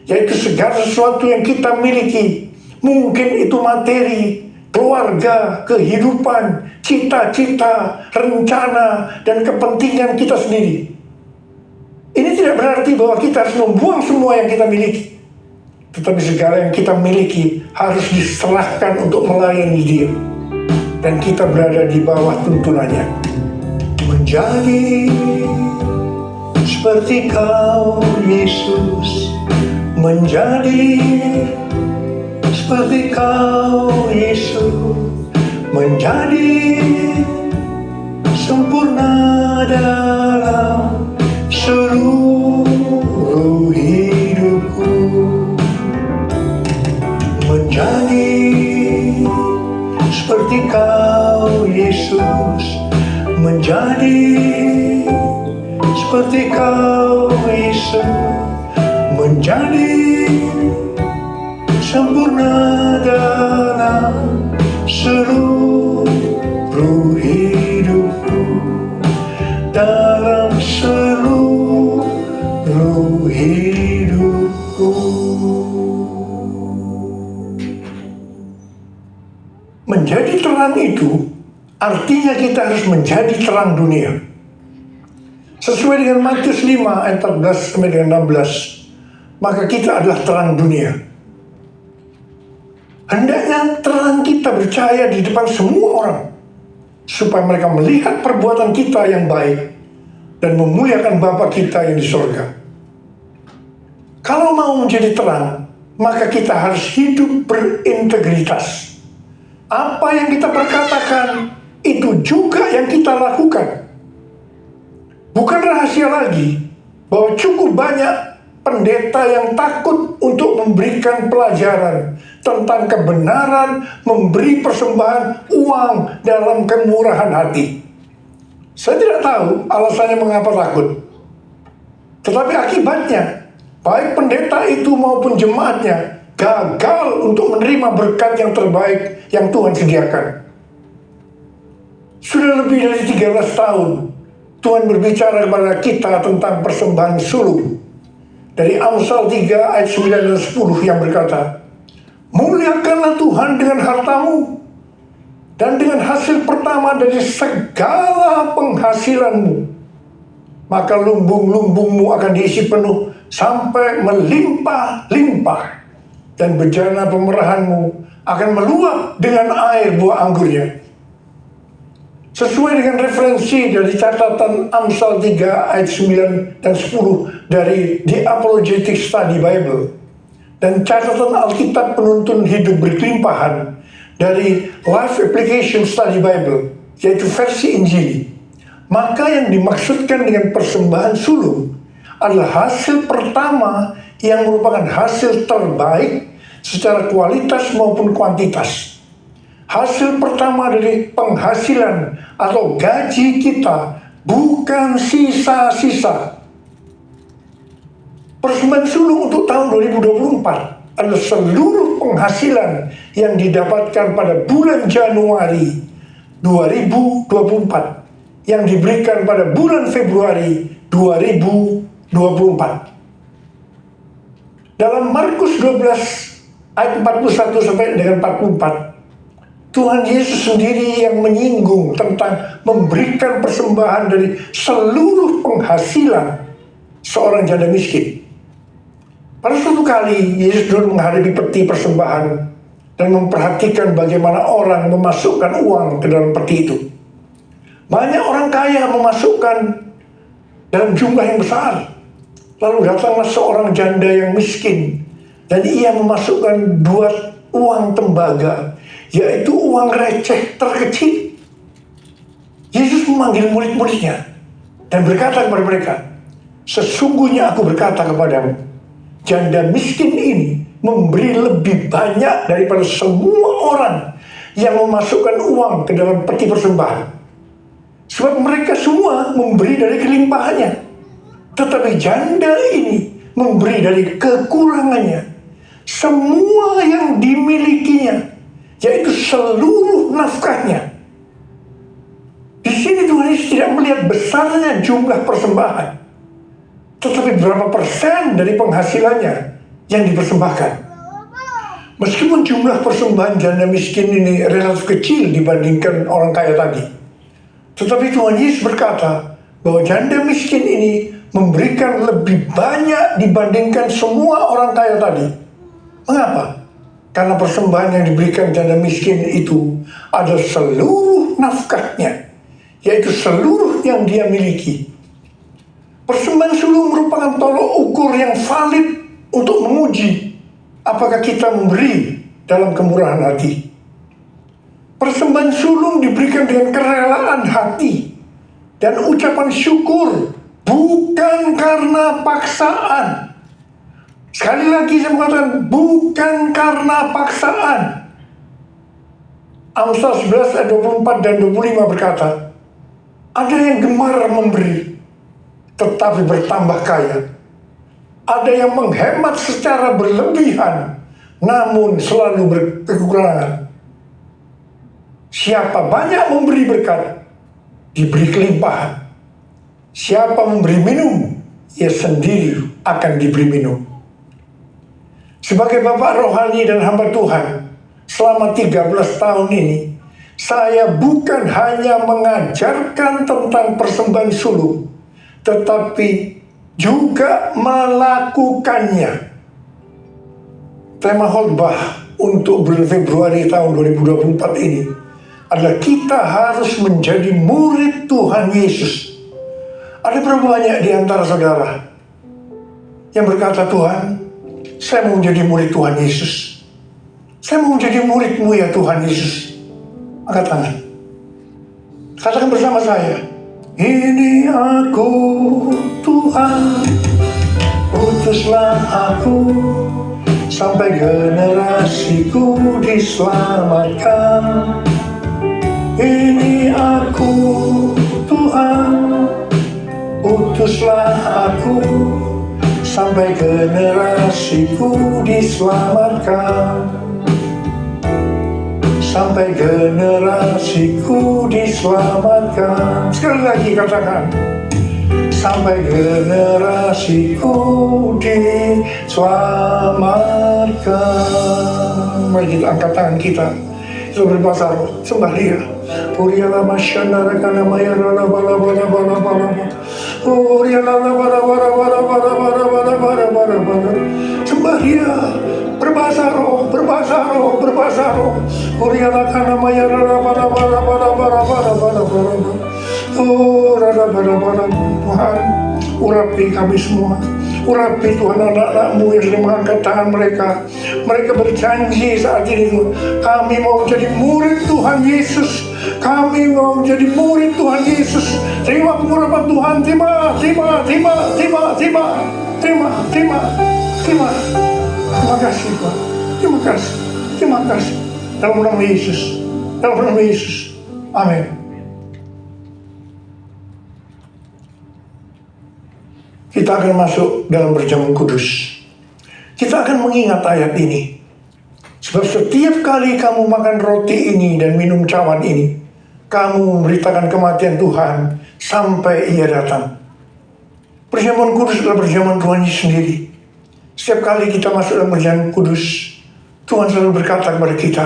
yaitu segala sesuatu yang kita miliki. Mungkin itu materi, keluarga, kehidupan, cita-cita, rencana, dan kepentingan kita sendiri. Ini tidak berarti bahwa kita harus membuang semua yang kita miliki. Tetapi segala yang kita miliki harus diserahkan untuk melayani Dia. Dan kita berada di bawah tuntunannya. Menjadi seperti Kau, Yesus. Menjadi seperti Kau, Yesus. Menjadi sempurna dalam seluruh hidupku. Menjadi seperti Kau, Yesus. Menjadi seperti Kau, Yesus. Menjadi sempurna dalam seluruh hidupku. Dalam seluruh hidupku. Menjadi terang itu artinya kita harus menjadi terang dunia. Sesuai dengan Matius 5 ayat 14 sampai dengan 16, maka kita adalah terang dunia. Hendaknya terang kita bercahaya di depan semua orang, supaya mereka melihat perbuatan kita yang baik dan memuliakan Bapa kita yang di sorga. Kalau mau menjadi terang, maka kita harus hidup berintegritas. Apa yang kita perkatakan, itu juga yang kita lakukan. Bukan rahasia lagi bahwa cukup banyak pendeta yang takut untuk memberikan pelajaran tentang kebenaran memberi persembahan uang dalam kemurahan hati. Saya tidak tahu alasannya mengapa takut. Tetapi akibatnya, baik pendeta itu maupun jemaatnya gagal untuk menerima berkat yang terbaik yang Tuhan sediakan. Sudah lebih dari 13 tahun Tuhan berbicara kepada kita tentang persembahan sulung. Dari Amsal 3 ayat 9 dan 10 yang berkata, muliakanlah Tuhan dengan hartamu dan dengan hasil pertama dari segala penghasilanmu. Maka lumbung-lumbungmu akan diisi penuh sampai melimpah-limpah. Dan bejana pemerahanmu akan meluap dengan air buah anggurnya. Sesuai dengan referensi dari catatan Amsal 3 ayat 9 dan 10 dari The Apologetic Study Bible dan catatan Alkitab penuntun hidup berkelimpahan dari Life Application Study Bible, yaitu versi Injili, maka yang dimaksudkan dengan persembahan sulung adalah hasil pertama yang merupakan hasil terbaik secara kualitas maupun kuantitas. Hasil pertama dari penghasilan atau gaji kita bukan sisa-sisa. Persembahan sulung untuk tahun 2024 adalah seluruh penghasilan yang didapatkan pada bulan Januari 2024 yang diberikan pada bulan Februari 2024. Dalam Markus 12 ayat 41 sampai dengan 44, Tuhan Yesus sendiri yang menyinggung tentang memberikan persembahan dari seluruh penghasilan seorang janda miskin. Pada suatu kali, Yesus dulu menghadapi peti persembahan dan memperhatikan bagaimana orang memasukkan uang ke dalam peti itu. Banyak orang kaya memasukkan dalam jumlah yang besar. Lalu datanglah seorang janda yang miskin dan ia memasukkan 2 uang tembaga, yaitu uang receh terkecil. Yesus memanggil murid-muridnya dan berkata kepada mereka, "Sesungguhnya aku berkata kepadamu, janda miskin ini memberi lebih banyak daripada semua orang yang memasukkan uang ke dalam peti persembahan. Sebab mereka semua memberi dari kelimpahannya. Tetapi janda ini memberi dari kekurangannya, semua yang dimilikinya, yaitu seluruh nafkahnya." Di sini Tuhan Yesus tidak melihat besarnya jumlah persembahan, tetapi berapa persen dari penghasilannya yang dipersembahkan. Meskipun jumlah persembahan janda miskin ini relatif kecil dibandingkan orang kaya tadi, tetapi Tuhan Yesus berkata bahwa janda miskin ini memberikan lebih banyak dibandingkan semua orang kaya tadi. Mengapa? Karena persembahan yang diberikan janda miskin itu adalah seluruh nafkahnya, yaitu seluruh yang dia miliki. Persembahan sulung merupakan tolok ukur yang valid untuk menguji apakah kita memberi dalam kemurahan hati. Persembahan sulung diberikan dengan kerelaan hati dan ucapan syukur, bukan karena paksaan. Sekali lagi saya mengatakan, bukan karena paksaan. Amsal 11 ayat 24 dan 25 berkata, ada yang gemar memberi tetapi bertambah kaya. Ada yang menghemat secara berlebihan, namun selalu berkekurangan. Siapa banyak memberi berkat, diberi kelimpahan. Siapa memberi minum, ia sendiri akan diberi minum. Sebagai bapak rohani dan hamba Tuhan, selama 13 tahun ini, saya bukan hanya mengajarkan tentang persembahan sulung, tetapi juga melakukannya. Tema khotbah untuk bulan Februari tahun 2024 ini adalah kita harus menjadi murid Tuhan Yesus. Ada berapa banyak di antara saudara yang berkata, "Tuhan, saya mau menjadi murid Tuhan Yesus. Saya mau menjadi murid-Mu ya Tuhan Yesus." Angkat tangan. Katakan bersama saya, "Ini aku Tuhan, utuslah aku, sampai generasiku diselamatkan. Ini aku Tuhan, utuslah aku, sampai generasiku diselamatkan. Sampai generasiku diselamatkan." Sekali lagi katakan, sampai generasiku diselamatkan. Mari kita angkat tangan kita, kita berbahasa roh, sembah Dia. Uriala masyandara kana mayarala bala bala bala bala. Uriala bala bala bala bala bala bala bala bala bala. Sembah Dia. Berbahasa roh, berbahasa roh, berbahasa roh. Uriala kana mayarala bala bala bala bala bala bala bala. Oh, rada bala bala. Tuhan, urapi kami semua. Urapi Tuhan anak-anak-Mu yang sedang mengangkat tangan mereka. Mereka berjanji saat ini, Tuhan, kami mau jadi murid Tuhan Yesus. Kami mau menjadi murid Tuhan Yesus. Terima pengurapan Tuhan. Terima. Terima kasih Tuhan. Terima kasih. Dalam nama Yesus. Amin. Kita akan masuk dalam perjamuan kudus. Kita akan mengingat ayat ini. Sebab setiap kali kamu makan roti ini dan minum cawan ini, kamu memberitakan kematian Tuhan sampai Ia datang. Perjamuan kudus adalah perjamuan Tuhan Yesus sendiri. Setiap kali kita masuk dalam perjamuan kudus, Tuhan selalu berkata kepada kita,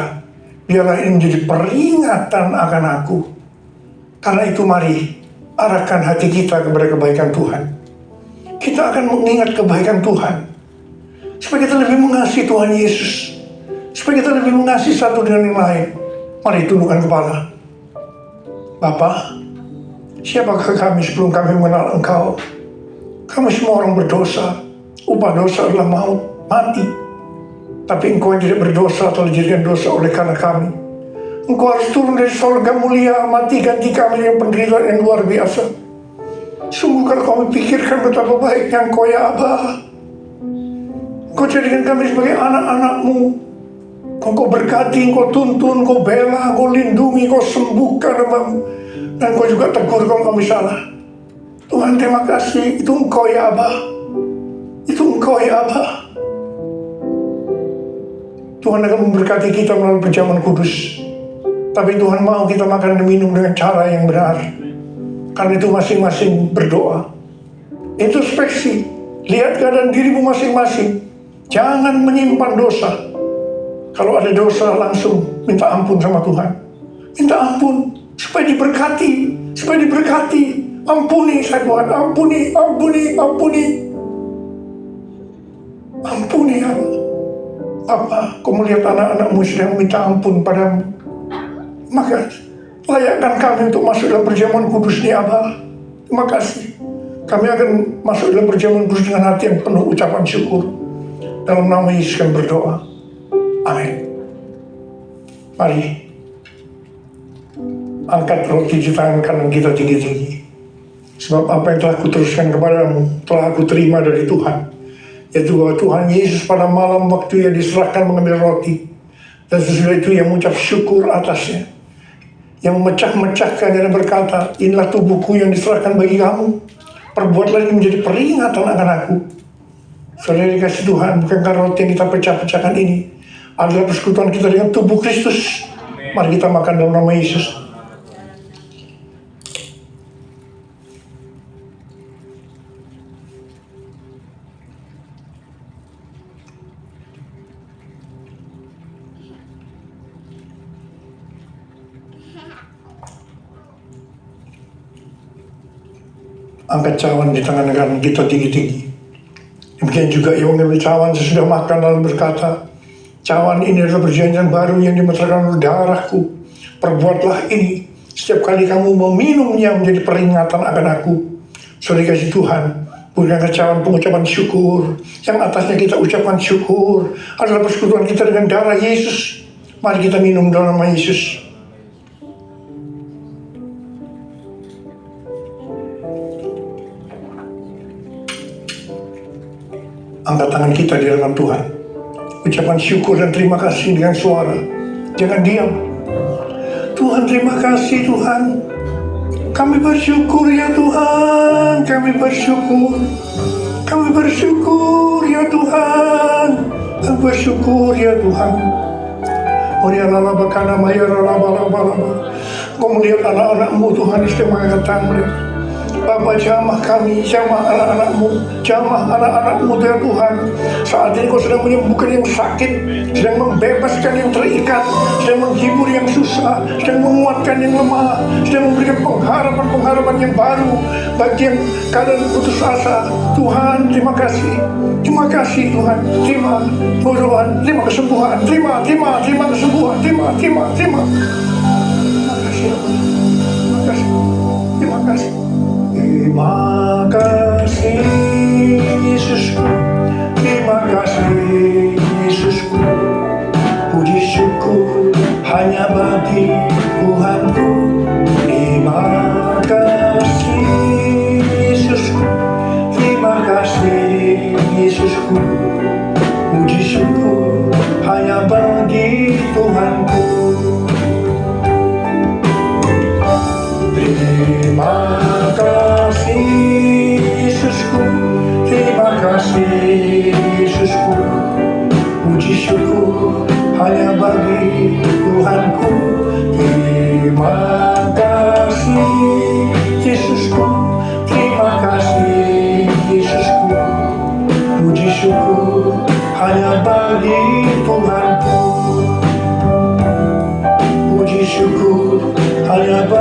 biarlah ini menjadi peringatan akan aku. Karena itu mari arahkan hati kita kepada kebaikan Tuhan. Kita akan mengingat kebaikan Tuhan. Supaya kita lebih mengasihi Tuhan Yesus. Supaya kita lebih mengasihi satu dengan yang lain. Mari tundukkan kepala. Bapa, siapakah kami sebelum kami mengenal Engkau? Kami semua orang berdosa. Upah dosa adalah maut, mati. Tapi Engkau yang tidak berdosa telah dijadikan dosa oleh karena kami. Engkau harus turun dari surga mulia, mati ganti kami yang penderitaan yang luar biasa. Sungguh kalau kami pikirkan betapa baiknya Engkau ya Aba. Engkau jadikan kami sebagai anak-anak-Mu. Engkau berkati, Engkau tuntun, Engkau bela, Engkau lindungi, Engkau sembuhkan Aba. Dan Engkau juga tegur kalau kami salah. Tuhan terima kasih, itu Engkau ya Aba. Itu Engkau ya Aba. Tuhan akan memberkati kita melalui perjamuan kudus. Tapi Tuhan mau kita makan dan minum dengan cara yang benar. Karena itu masing-masing berdoa. Introspeksi. Lihat keadaan dirimu masing-masing. Jangan menyimpan dosa. Kalau ada dosa langsung minta ampun sama Tuhan. Minta ampun. Supaya diberkati. Ampuni saya Tuhan. Ampuni ya Allah. Apa? Kau melihat anak-anakmu sedang minta ampun padamu. Maka layakkan kami untuk masuk dalam perjamuan kudus ini, Abah. Terima kasih. Kami akan masuk dalam perjamuan kudus dengan hati yang penuh ucapan syukur. Dalam nama Yesus kami berdoa. Amin. Mari. Angkat roti di tangan kanan kita tinggi-tinggi. Sebab apa yang telah kuteruskan kepadamu, telah aku terima dari Tuhan. Yaitu bahwa Tuhan Yesus pada malam waktu Ia diserahkan mengambil roti. Dan sesudah itu Ia mengucap syukur atasnya. Yang memecah-mecahkan dan berkata, inilah tubuhku yang diserahkan bagi kamu. Perbuatlah ini menjadi peringatan akan aku. Saudara dikasih Tuhan, bukankah roti yang kita pecah-pecahkan ini adalah persekutuan kita dengan tubuh Kristus. Mari kita makan dalam nama Yesus. Angkat cawan di tangan kanan kita tinggi-tinggi. Demikian juga Ia mengambil cawan sesudah makan lalu berkata, cawan ini adalah perjanjian baru yang dimeteraikan oleh darahku. Perbuatlah ini setiap kali kamu meminumnya menjadi peringatan akan aku. Saudara kasih Tuhan, bukankah cawan pengucapan syukur yang atasnya kita ucapkan syukur adalah persekutuan kita dengan darah Yesus. Mari kita minum dalam nama Yesus. Angkat tangan kita di hadapan Tuhan. Ucapan syukur dan terima kasih dengan suara. Jangan diam. Tuhan terima kasih Tuhan. Kami bersyukur ya Tuhan. Kami bersyukur ya Tuhan. Kami bersyukur ya Tuhan. Kau melihat anak-anak-Mu Tuhan istri mengangkat tangan mereka. Bapa, jamah kami, jamah anak-anak-Mu, jamah anak-anak-Mu ya Tuhan. Saat ini Kau sedang menyembuhkan yang sakit, sedang membebaskan yang terikat, sedang menghibur yang susah, sedang menguatkan yang lemah, sedang memberikan pengharapan-pengharapan yang baru bagi yang keadaan putus asa. Tuhan, terima kasih Tuhan. Terima Tuhan, terima kesembuhan, terima kesembuhan, terima. Terima kasih, terima kasih. Terima kasih Yesusku, terima kasih Yesusku. Puji syukur hanya bagi Tuhanku.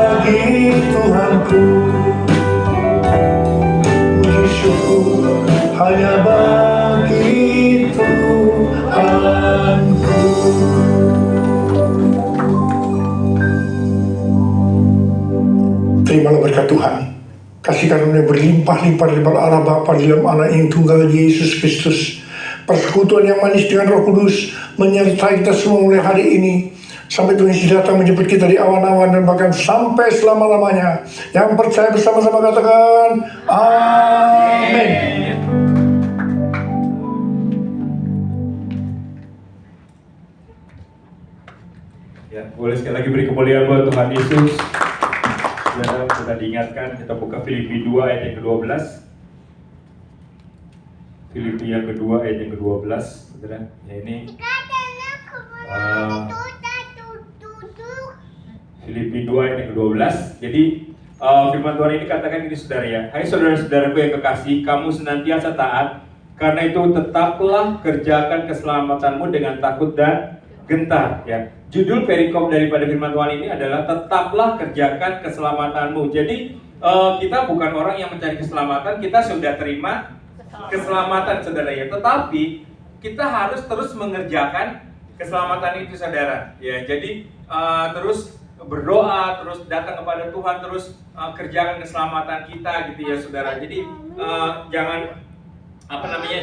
bagi Tuhanku, puji syukur hanya bagi Tuhanku. Terimalah berkat Tuhan, kasih karunia berlimpah-limpah daripada Allah Bapa di dalam Anak yang tunggal Yesus Kristus, persekutuan yang manis dengan Roh Kudus menyertai kita semua mulai hari ini sampai Tuhan Yesus datang menjemput kita di awan-awan dan bahkan sampai selama-lamanya. Yang percaya bersama-sama katakan amin. Ya, boleh sekali lagi beri kemuliaan buat Tuhan Yesus. Saudara, sudah diingatkan, kita buka Filipi 2 ayat yang ke-12. Filipi yang kedua ayat yang ke-12, saudara. Ya, ini Filipi 2 ayat yang ke-12. Jadi firman Tuhan ini katakan gini, saudara ya. Hai saudara-saudaraku yang kekasih, kamu senantiasa taat. Karena itu tetaplah kerjakan keselamatanmu dengan takut dan gentar. Ya. Judul perikop daripada firman Tuhan ini adalah tetaplah kerjakan keselamatanmu. Jadi kita bukan orang yang mencari keselamatan, kita sudah terima keselamatan, saudara ya. Tetapi kita harus terus mengerjakan keselamatan itu, saudara. Ya, jadi terus berdoa, terus datang kepada Tuhan, terus kerjakan keselamatan kita, gitu ya, saudara. Jadi jangan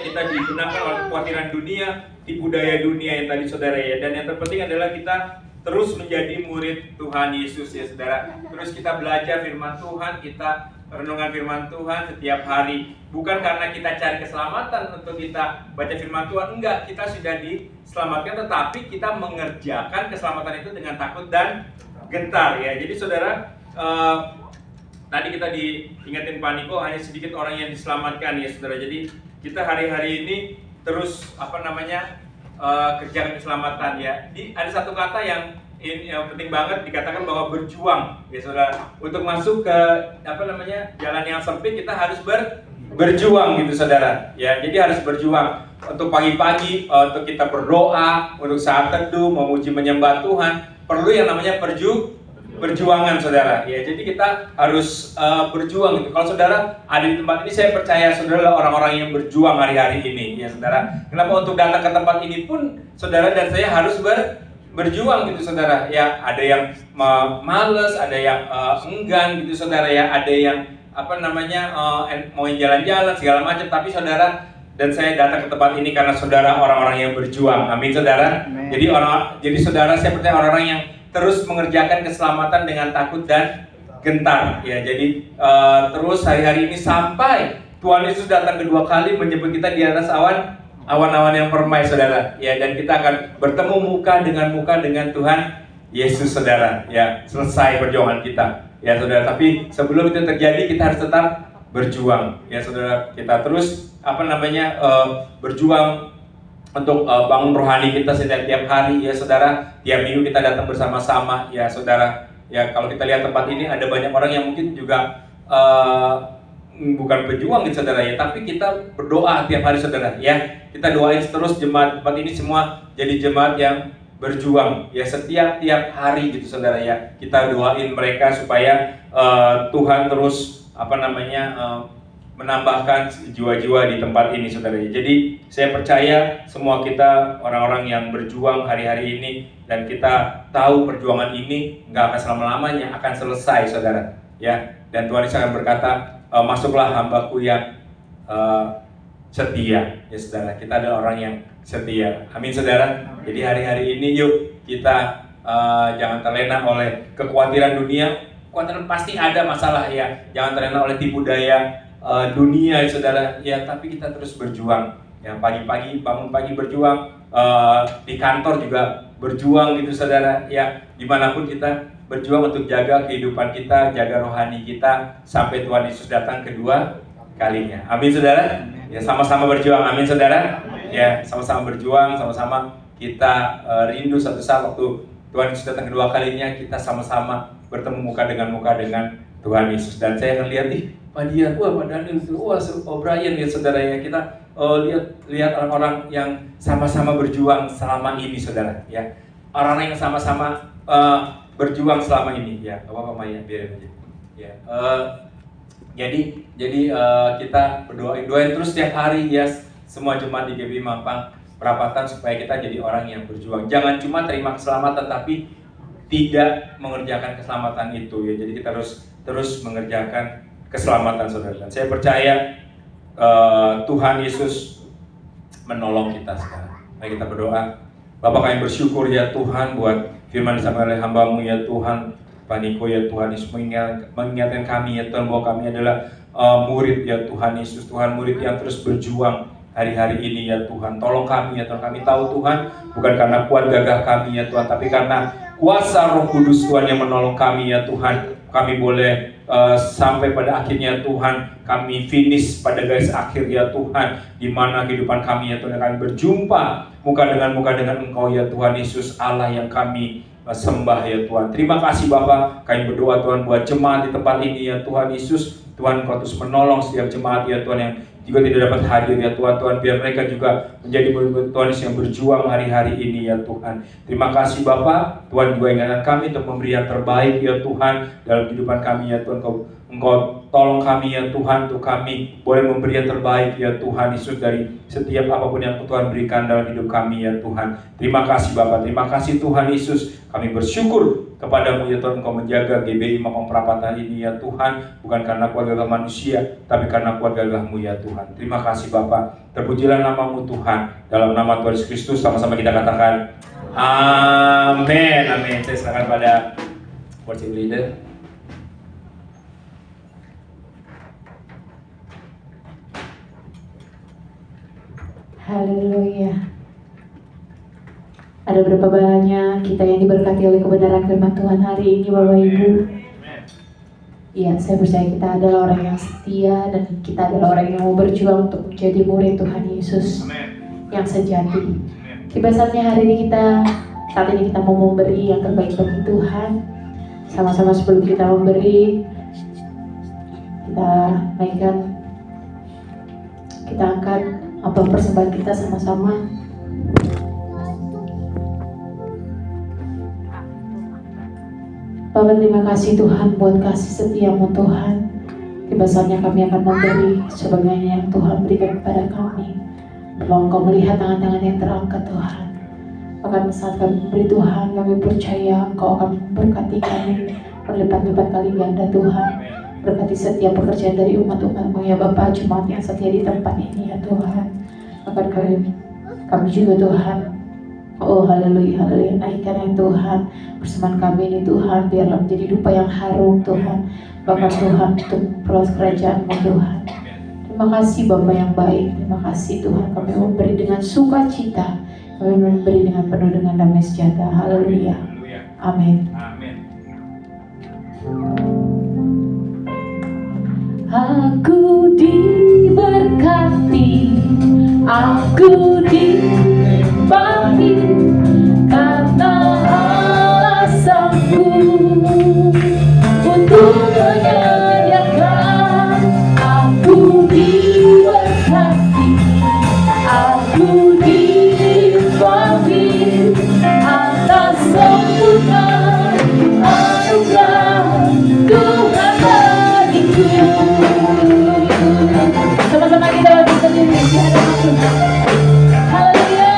kita digunakan oleh kekhawatiran dunia, tipu daya dunia yang tadi, saudara ya. Dan yang terpenting adalah kita terus menjadi murid Tuhan Yesus, ya saudara. Terus kita belajar firman Tuhan, kita renungan firman Tuhan setiap hari. Bukan karena kita cari keselamatan untuk kita baca firman Tuhan, enggak, kita sudah diselamatkan, tetapi kita mengerjakan keselamatan itu dengan takut dan gentar, ya. Jadi saudara, tadi kita diingatin Pak Niko, hanya sedikit orang yang diselamatkan, ya saudara. Jadi kita hari-hari ini terus kerjakan keselamatan, ya. Ada satu kata yang penting banget dikatakan bahwa berjuang, ya saudara. Untuk masuk ke jalan yang sempit kita harus berjuang, gitu saudara. Ya, jadi harus berjuang. Untuk pagi-pagi untuk kita berdoa, untuk saat teduh, memuji menyembah Tuhan, perlu yang namanya perjuangan, saudara. Ya, jadi kita harus berjuang, gitu. Kalau saudara ada di tempat ini, saya percaya saudara adalah orang-orang yang berjuang hari-hari ini, ya saudara. Kenapa untuk datang ke tempat ini pun saudara dan saya harus berjuang, gitu saudara. Ya, ada yang males, ada yang enggan, gitu saudara ya. Ada yang mau jalan-jalan segala macam, tapi saudara dan saya datang ke tempat ini karena saudara orang-orang yang berjuang. Amin, saudara. Amen. Jadi saudara, saya percaya orang-orang yang terus mengerjakan keselamatan dengan takut dan gentar, ya. Jadi terus hari-hari ini sampai Tuhan Yesus datang kedua kali menjemput kita di atas awan-awan yang permai, saudara. Ya, dan kita akan bertemu muka dengan Tuhan Yesus, saudara. Ya, selesai perjuangan kita, ya saudara. Tapi sebelum itu terjadi, kita harus tetap berjuang, ya saudara. Kita terus berjuang untuk bangun rohani kita setiap hari, ya saudara. Tiap minggu kita datang bersama-sama, ya saudara. Ya, kalau kita lihat tempat ini ada banyak orang yang mungkin juga bukan pejuang, gitu saudara ya, tapi kita berdoa tiap hari, saudara ya. Kita doain terus jemaat tempat ini semua jadi jemaat yang berjuang, ya, setiap hari, gitu saudara ya. Kita doain mereka supaya Tuhan terus menambahkan jiwa-jiwa di tempat ini, saudara. Jadi saya percaya semua kita orang-orang yang berjuang hari-hari ini, dan kita tahu perjuangan ini nggak akan selama-lamanya, akan selesai, saudara. Ya, dan Tuhan Yesus akan berkata, masuklah hambaku yang setia, ya saudara. Kita adalah orang yang setia. Amin, saudara. Jadi hari-hari ini yuk kita jangan terlena oleh kekhawatiran dunia. Kekhawatiran pasti ada masalah, ya. Jangan terlena oleh tipu daya dunia, saudara, ya. Tapi kita terus berjuang, ya. Pagi-pagi bangun pagi berjuang, di kantor juga berjuang, gitu saudara, ya. Dimanapun kita berjuang untuk jaga kehidupan kita, jaga rohani kita sampai Tuhan Yesus datang kedua kalinya. Amin, saudara. Ya, sama-sama berjuang. Amin, saudara. Ya, sama-sama berjuang, sama-sama kita rindu satu saat waktu Tuhan Yesus datang kedua kalinya, kita sama-sama bertemu muka dengan Tuhan Yesus. Dan saya akan lihat Pak Dian, Pak Daniel, Brian, ya saudara ya. Kita lihat orang-orang yang sama-sama berjuang selama ini, saudara ya. Orang-orang yang sama-sama berjuang selama ini ya. Apa Maya biarin aja. Ya. Jadi kita doain terus setiap hari ya semua jemaat di GBI Mampang Perapatan supaya kita jadi orang yang berjuang. Jangan cuma terima keselamatan tapi tidak mengerjakan keselamatan itu ya. Jadi kita harus terus mengerjakan keselamatan saudara. Dan saya percaya Tuhan Yesus menolong kita sekarang. Mari kita berdoa. Bapa, kami bersyukur ya Tuhan buat firman disampaikan oleh hamba-Mu ya Tuhan. Pak Niko ya Tuhan Yesus mengingatkan kami ya Tuhan bahwa kami adalah murid ya Tuhan Yesus. Tuhan, murid yang terus berjuang hari-hari ini ya Tuhan. Tolong kami ya Tuhan. Kami tahu Tuhan bukan karena kuat gagah kami ya Tuhan, tapi karena kuasa Roh Kudus Tuhan yang menolong kami ya Tuhan. Kami boleh sampai pada akhirnya Tuhan, kami finish pada garis akhir ya Tuhan, di mana kehidupan kami ya Tuhan akan berjumpa muka dengan Engkau ya Tuhan Yesus, Allah yang kami sembah ya Tuhan. Terima kasih Bapa. Kami berdoa Tuhan buat jemaat di tempat ini ya Tuhan Yesus. Tuhan, Kau terus menolong setiap jemaat ya Tuhan yang juga tidak dapat hadir ya Tuhan, biar mereka juga menjadi murid Tuhan yang berjuang hari-hari ini ya Tuhan. Terima kasih Bapa. Tuhan juga ingatkan kami untuk memberi yang terbaik ya Tuhan dalam kehidupan kami ya Tuhan. Engkau tolong kami ya Tuhan, untuk kami boleh memberi yang terbaik ya Tuhan Yesus dari setiap apapun yang Tuhan berikan dalam hidup kami ya Tuhan. Terima kasih Bapa, terima kasih Tuhan Yesus. Kami bersyukur kepadamu ya Tuhan, Engkau menjaga GBI Mampang Perapatan ini ya Tuhan, bukan karena kuat gagah manusia, tapi karena kuat gagah-Mu ya Tuhan. Terima kasih Bapa. Terpujilah nama-Mu Tuhan. Dalam nama Tuhan Yesus Kristus sama-sama kita katakan amin. Amin. Saya serahkan pada worship leader. Haleluya. Ada berapa banyak kita yang diberkati oleh kebenaran firman Tuhan hari ini Bapak Ibu. Iya, saya percaya kita adalah orang yang setia dan kita adalah orang yang mau berjuang untuk menjadi murid Tuhan Yesus yang sejati. Tiba saatnya hari ini saat ini kita mau memberi yang terbaik bagi Tuhan. Sama-sama sebelum kita memberi, kita naikkan, kita angkat apa persembahan kita sama-sama. Bapak, terima kasih Tuhan buat kasih setia-Mu Tuhan. Tiba saatnya kami akan memberi sebagaimana yang Tuhan berikan kepada kami. Tolong Engkau melihat tangan-tangan yang terangkat Tuhan. Bahkan saat kami memberi Tuhan, kami percaya Engkau akan memberkati kami berlipat-lipat kali ganda Tuhan. Berkati setiap pekerjaan dari umat-umat-Mu ya Bapak, jemaat yang setia di tempat ini ya Tuhan. Bahkan kami juga Tuhan, oh haleluya, haleluya, naikkan ya Tuhan persembahan kami ini Tuhan, biarlah menjadi dupa yang harum Tuhan. Bahkan Tuhan untuk proses kerajaan-Mu Tuhan. Terima kasih Bapa yang baik, terima kasih Tuhan, kami memberi dengan sukacita, kami memberi dengan penuh dengan damai sejahtera. Haleluya, amin. Aku diberkati, aku dipakai karena alasanku untuk menyediakan. Aku diberkati, aku dipakai atas sempurna anugerah Tuhan bagiku. Sama-sama kita berdiri di hadapan Tuhan. Haleluya.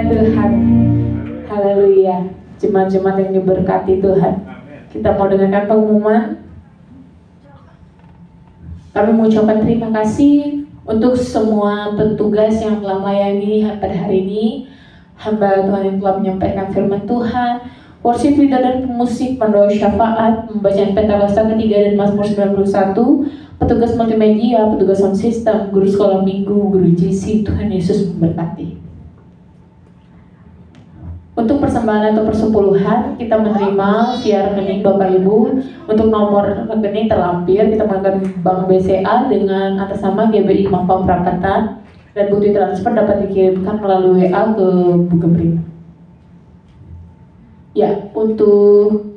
ya Tuhan. Haleluya. Jemaat-jemaat yang diberkati Tuhan. Kita mau dengarkan pengumuman. Kami mengucapkan terima kasih untuk semua petugas yang telah melayani pada hari ini. Hamba Tuhan yang telah menyampaikan firman Tuhan, worship leader dan pemusik, pendoa syafaat, pembacaan Pentakosta ketiga dan Mazmur 91, petugas multimedia, petugas sound system, guru sekolah minggu, guru GC. Tuhan Yesus memberkati. Untuk persembahan atau persepuluhan, kita menerima via rekening Bapak Ibu. Untuk nomor rekening terlampir, kita menggunakan Bank BCA dengan atas nama GBI Mampa Perapatan, dan bukti transfer dapat dikirimkan melalui WA ke Bukepring. Ya, untuk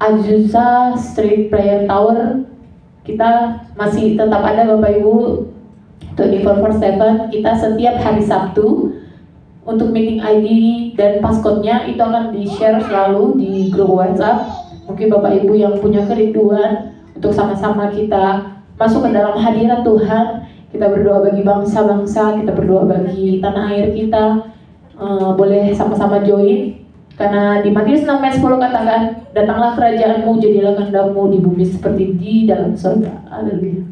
Azusa Street Prayer Tower, kita masih tetap ada Bapak Ibu 24/7. Kita setiap hari Sabtu untuk meeting ID dan passcode-nya itu akan di-share selalu di grup WhatsApp. Mungkin Bapak Ibu yang punya kerinduan untuk sama-sama kita masuk ke dalam hadirat Tuhan, kita berdoa bagi bangsa-bangsa, kita berdoa bagi tanah air kita, boleh sama-sama join. Karena di Matius 6 ayat 10 katakan, datanglah kerajaanmu, jadilah kehendakmu di bumi seperti di dalam surga. Haleluya.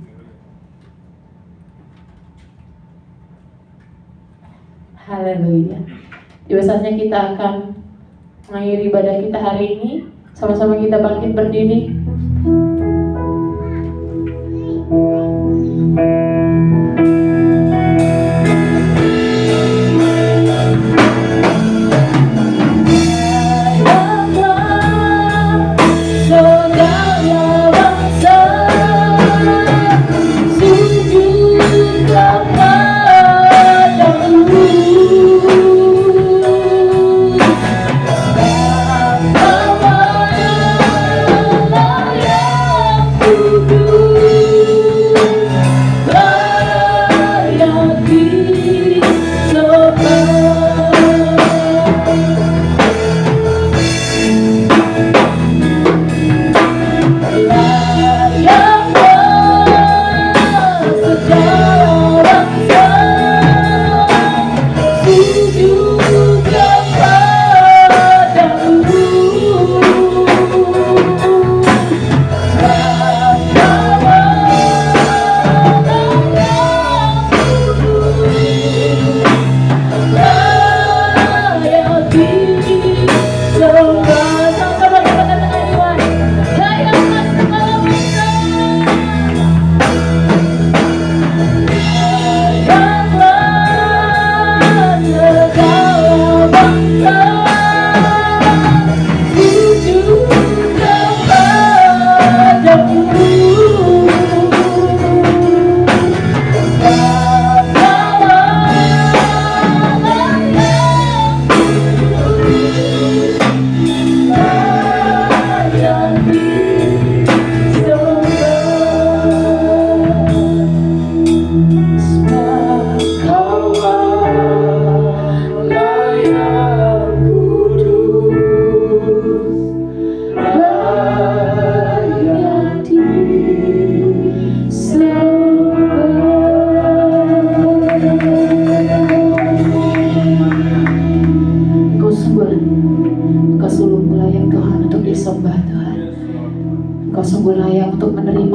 Haleluya. Biasanya kita akan mengakhiri ibadah kita hari ini. Sama-sama kita bangkit berdiri.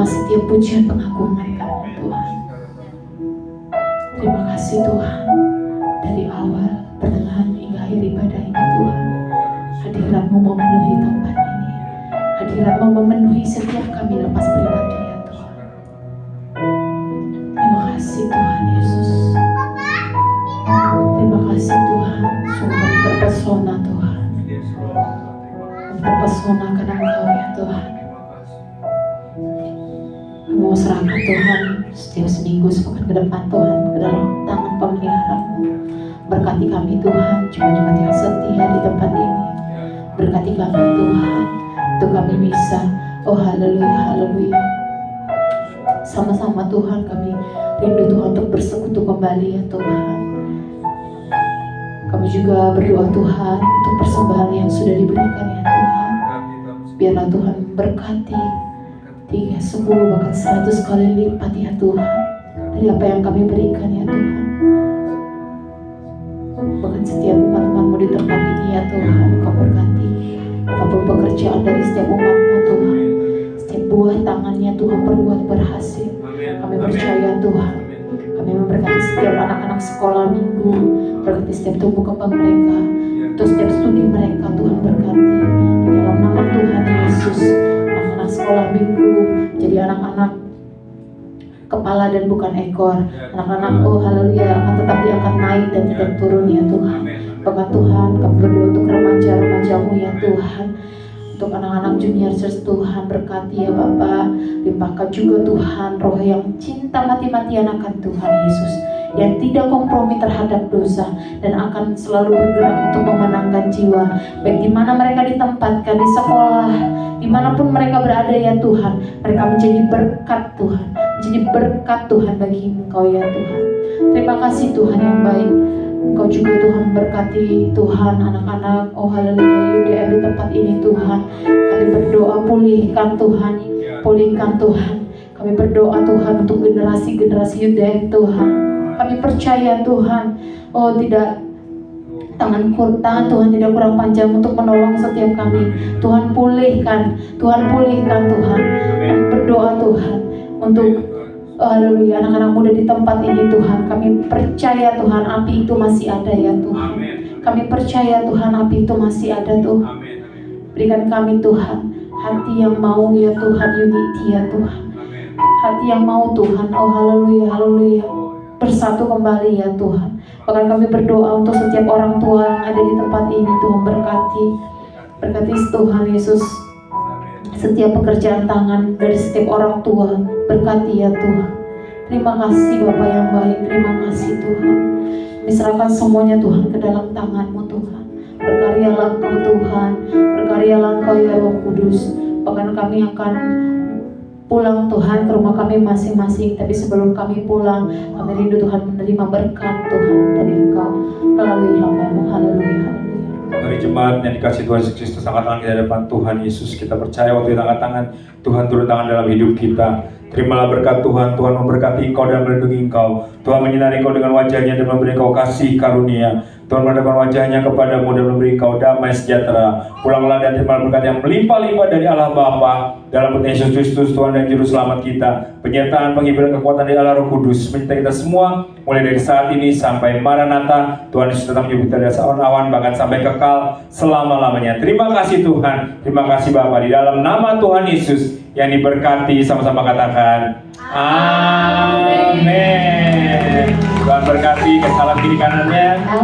Setiap pujian pengagungan Kamu Tuhan. Terima kasih Tuhan, dari awal, pertengahan hingga akhir ibadah ini Tuhan. Hadirat-Mu memenuhi tempat ini. Hadirat-Mu memenuhi setiap kami lepas pribadi ya Tuhan. Terima kasih Tuhan Yesus. Terima kasih Tuhan, sungguh terpesona Tuhan. Terpesona karena Engkau ya Tuhan. Kami mau serahkan Tuhan setiap seminggu sepekan ke depan Tuhan ke dalam tangan pemeliharaan-Mu. Berkati kami Tuhan, jemaat-jemaat yang setia di tempat ini. Berkati kami Tuhan, untuk kami bisa, oh haleluya, haleluya. Sama-sama Tuhan kami rindu Tuhan untuk bersekutu kembali ya Tuhan. Kami juga berdoa Tuhan untuk persembahan yang sudah diberikan ya Tuhan. Biarlah Tuhan berkati 3, 10, bahkan 100 kali lipat ya Tuhan dari apa yang kami berikan ya Tuhan. setiap umat-umat-Mu di tempat ini ya Tuhan. Kau berkati apapun pekerjaan dari setiap umat-Mu Tuhan. Setiap buah tangannya Tuhan perbuat berhasil. Kami percaya Tuhan. Kami memberkati setiap anak-anak sekolah minggu, berkati setiap tumbuh kembang mereka, untuk setiap studi mereka Tuhan berkati. Di dalam nama Tuhan Yesus, anak-anak sekolah minggu jadi anak-anak kepala dan bukan ekor. Anak-anak, oh haleluya, akan tetap diangkat naik dan tidak turun ya Tuhan. Bahkan Tuhan, kami berdoa untuk remaja-remaja-Mu ya Tuhan. Untuk anak-anak junior church Tuhan berkati ya Bapa. Limpahkan juga Tuhan roh yang cinta mati-matian akan Tuhan Yesus, yang tidak kompromi terhadap dosa dan akan selalu bergerak untuk memenangkan jiwa, baik di mana mereka ditempatkan, di sekolah, dimanapun mereka berada ya Tuhan. Mereka menjadi berkat Tuhan, menjadi berkat Tuhan bagi Engkau ya Tuhan. Terima kasih Tuhan yang baik. Engkau juga Tuhan berkati Tuhan anak-anak, oh haleluya, UDM di tempat ini Tuhan. Kami berdoa pulihkan Tuhan, pulihkan Tuhan. Kami berdoa Tuhan untuk generasi-generasi UDM Tuhan. Kami percaya Tuhan, oh tidak, tangan Tuhan tidak kurang panjang untuk menolong setiap kami. Tuhan pulihkan Tuhan. Kami berdoa Tuhan untuk haleluya, anak-anak muda di tempat ini Tuhan. Kami percaya Tuhan, api itu masih ada ya Tuhan. Kami percaya Tuhan, api itu masih ada Tuhan. Berikan kami Tuhan hati yang mau ya Tuhan, unity ya Tuhan. Hati yang mau Tuhan, oh haleluya, haleluya, bersatu kembali ya Tuhan. Bahkan kami berdoa untuk setiap orang tua yang ada di tempat ini Tuhan, berkati Tuhan Yesus setiap pekerjaan tangan dari setiap orang tua, berkati ya Tuhan. Terima kasih Bapa yang baik, terima kasih Tuhan. Kami serahkan semuanya Tuhan ke dalam tangan-Mu Tuhan. Berkaryalah Engkau Tuhan, berkaryalah Engkau ya Roh Kudus. Bahkan kami akan pulang Tuhan ke rumah kami masing-masing, tapi sebelum kami pulang, kami rindu Tuhan menerima berkat Tuhan dari Engkau melalui hamba-Mu. Haleluya, haleluya. Mari jemaat yang dikasih Tuhan Yesus Kristus, angkat tangan di hadapan Tuhan Yesus. Kita percaya waktu kita angkat tangan, Tuhan turun tangan dalam hidup kita. Terimalah berkat Tuhan. Tuhan memberkati engkau dan melindungi engkau. Tuhan menyinari engkau dengan wajahnya dan memberi engkau kasih karunia. Tuhan menghadapkan wajahnya kepadamu dan memberi engkau damai sejahtera. Pulanglah dan terimalah berkat yang melimpah-limpah dari Allah Bapa dalam putra Yesus Kristus, Tuhan dan Juru Selamat kita. Penyertaan, penghiburan, kekuatan dari Allah Roh Kudus menyertai kita semua mulai dari saat ini sampai Maranatha. Tuhan Yesus tetap menyebut kita dari awan-awan bahkan sampai kekal selama-lamanya. Terima kasih Tuhan. Terima kasih Bapa, di dalam nama Tuhan Yesus yang diberkati, sama-sama katakan amin. Tuhan berkati, ke salam kiri kanannya.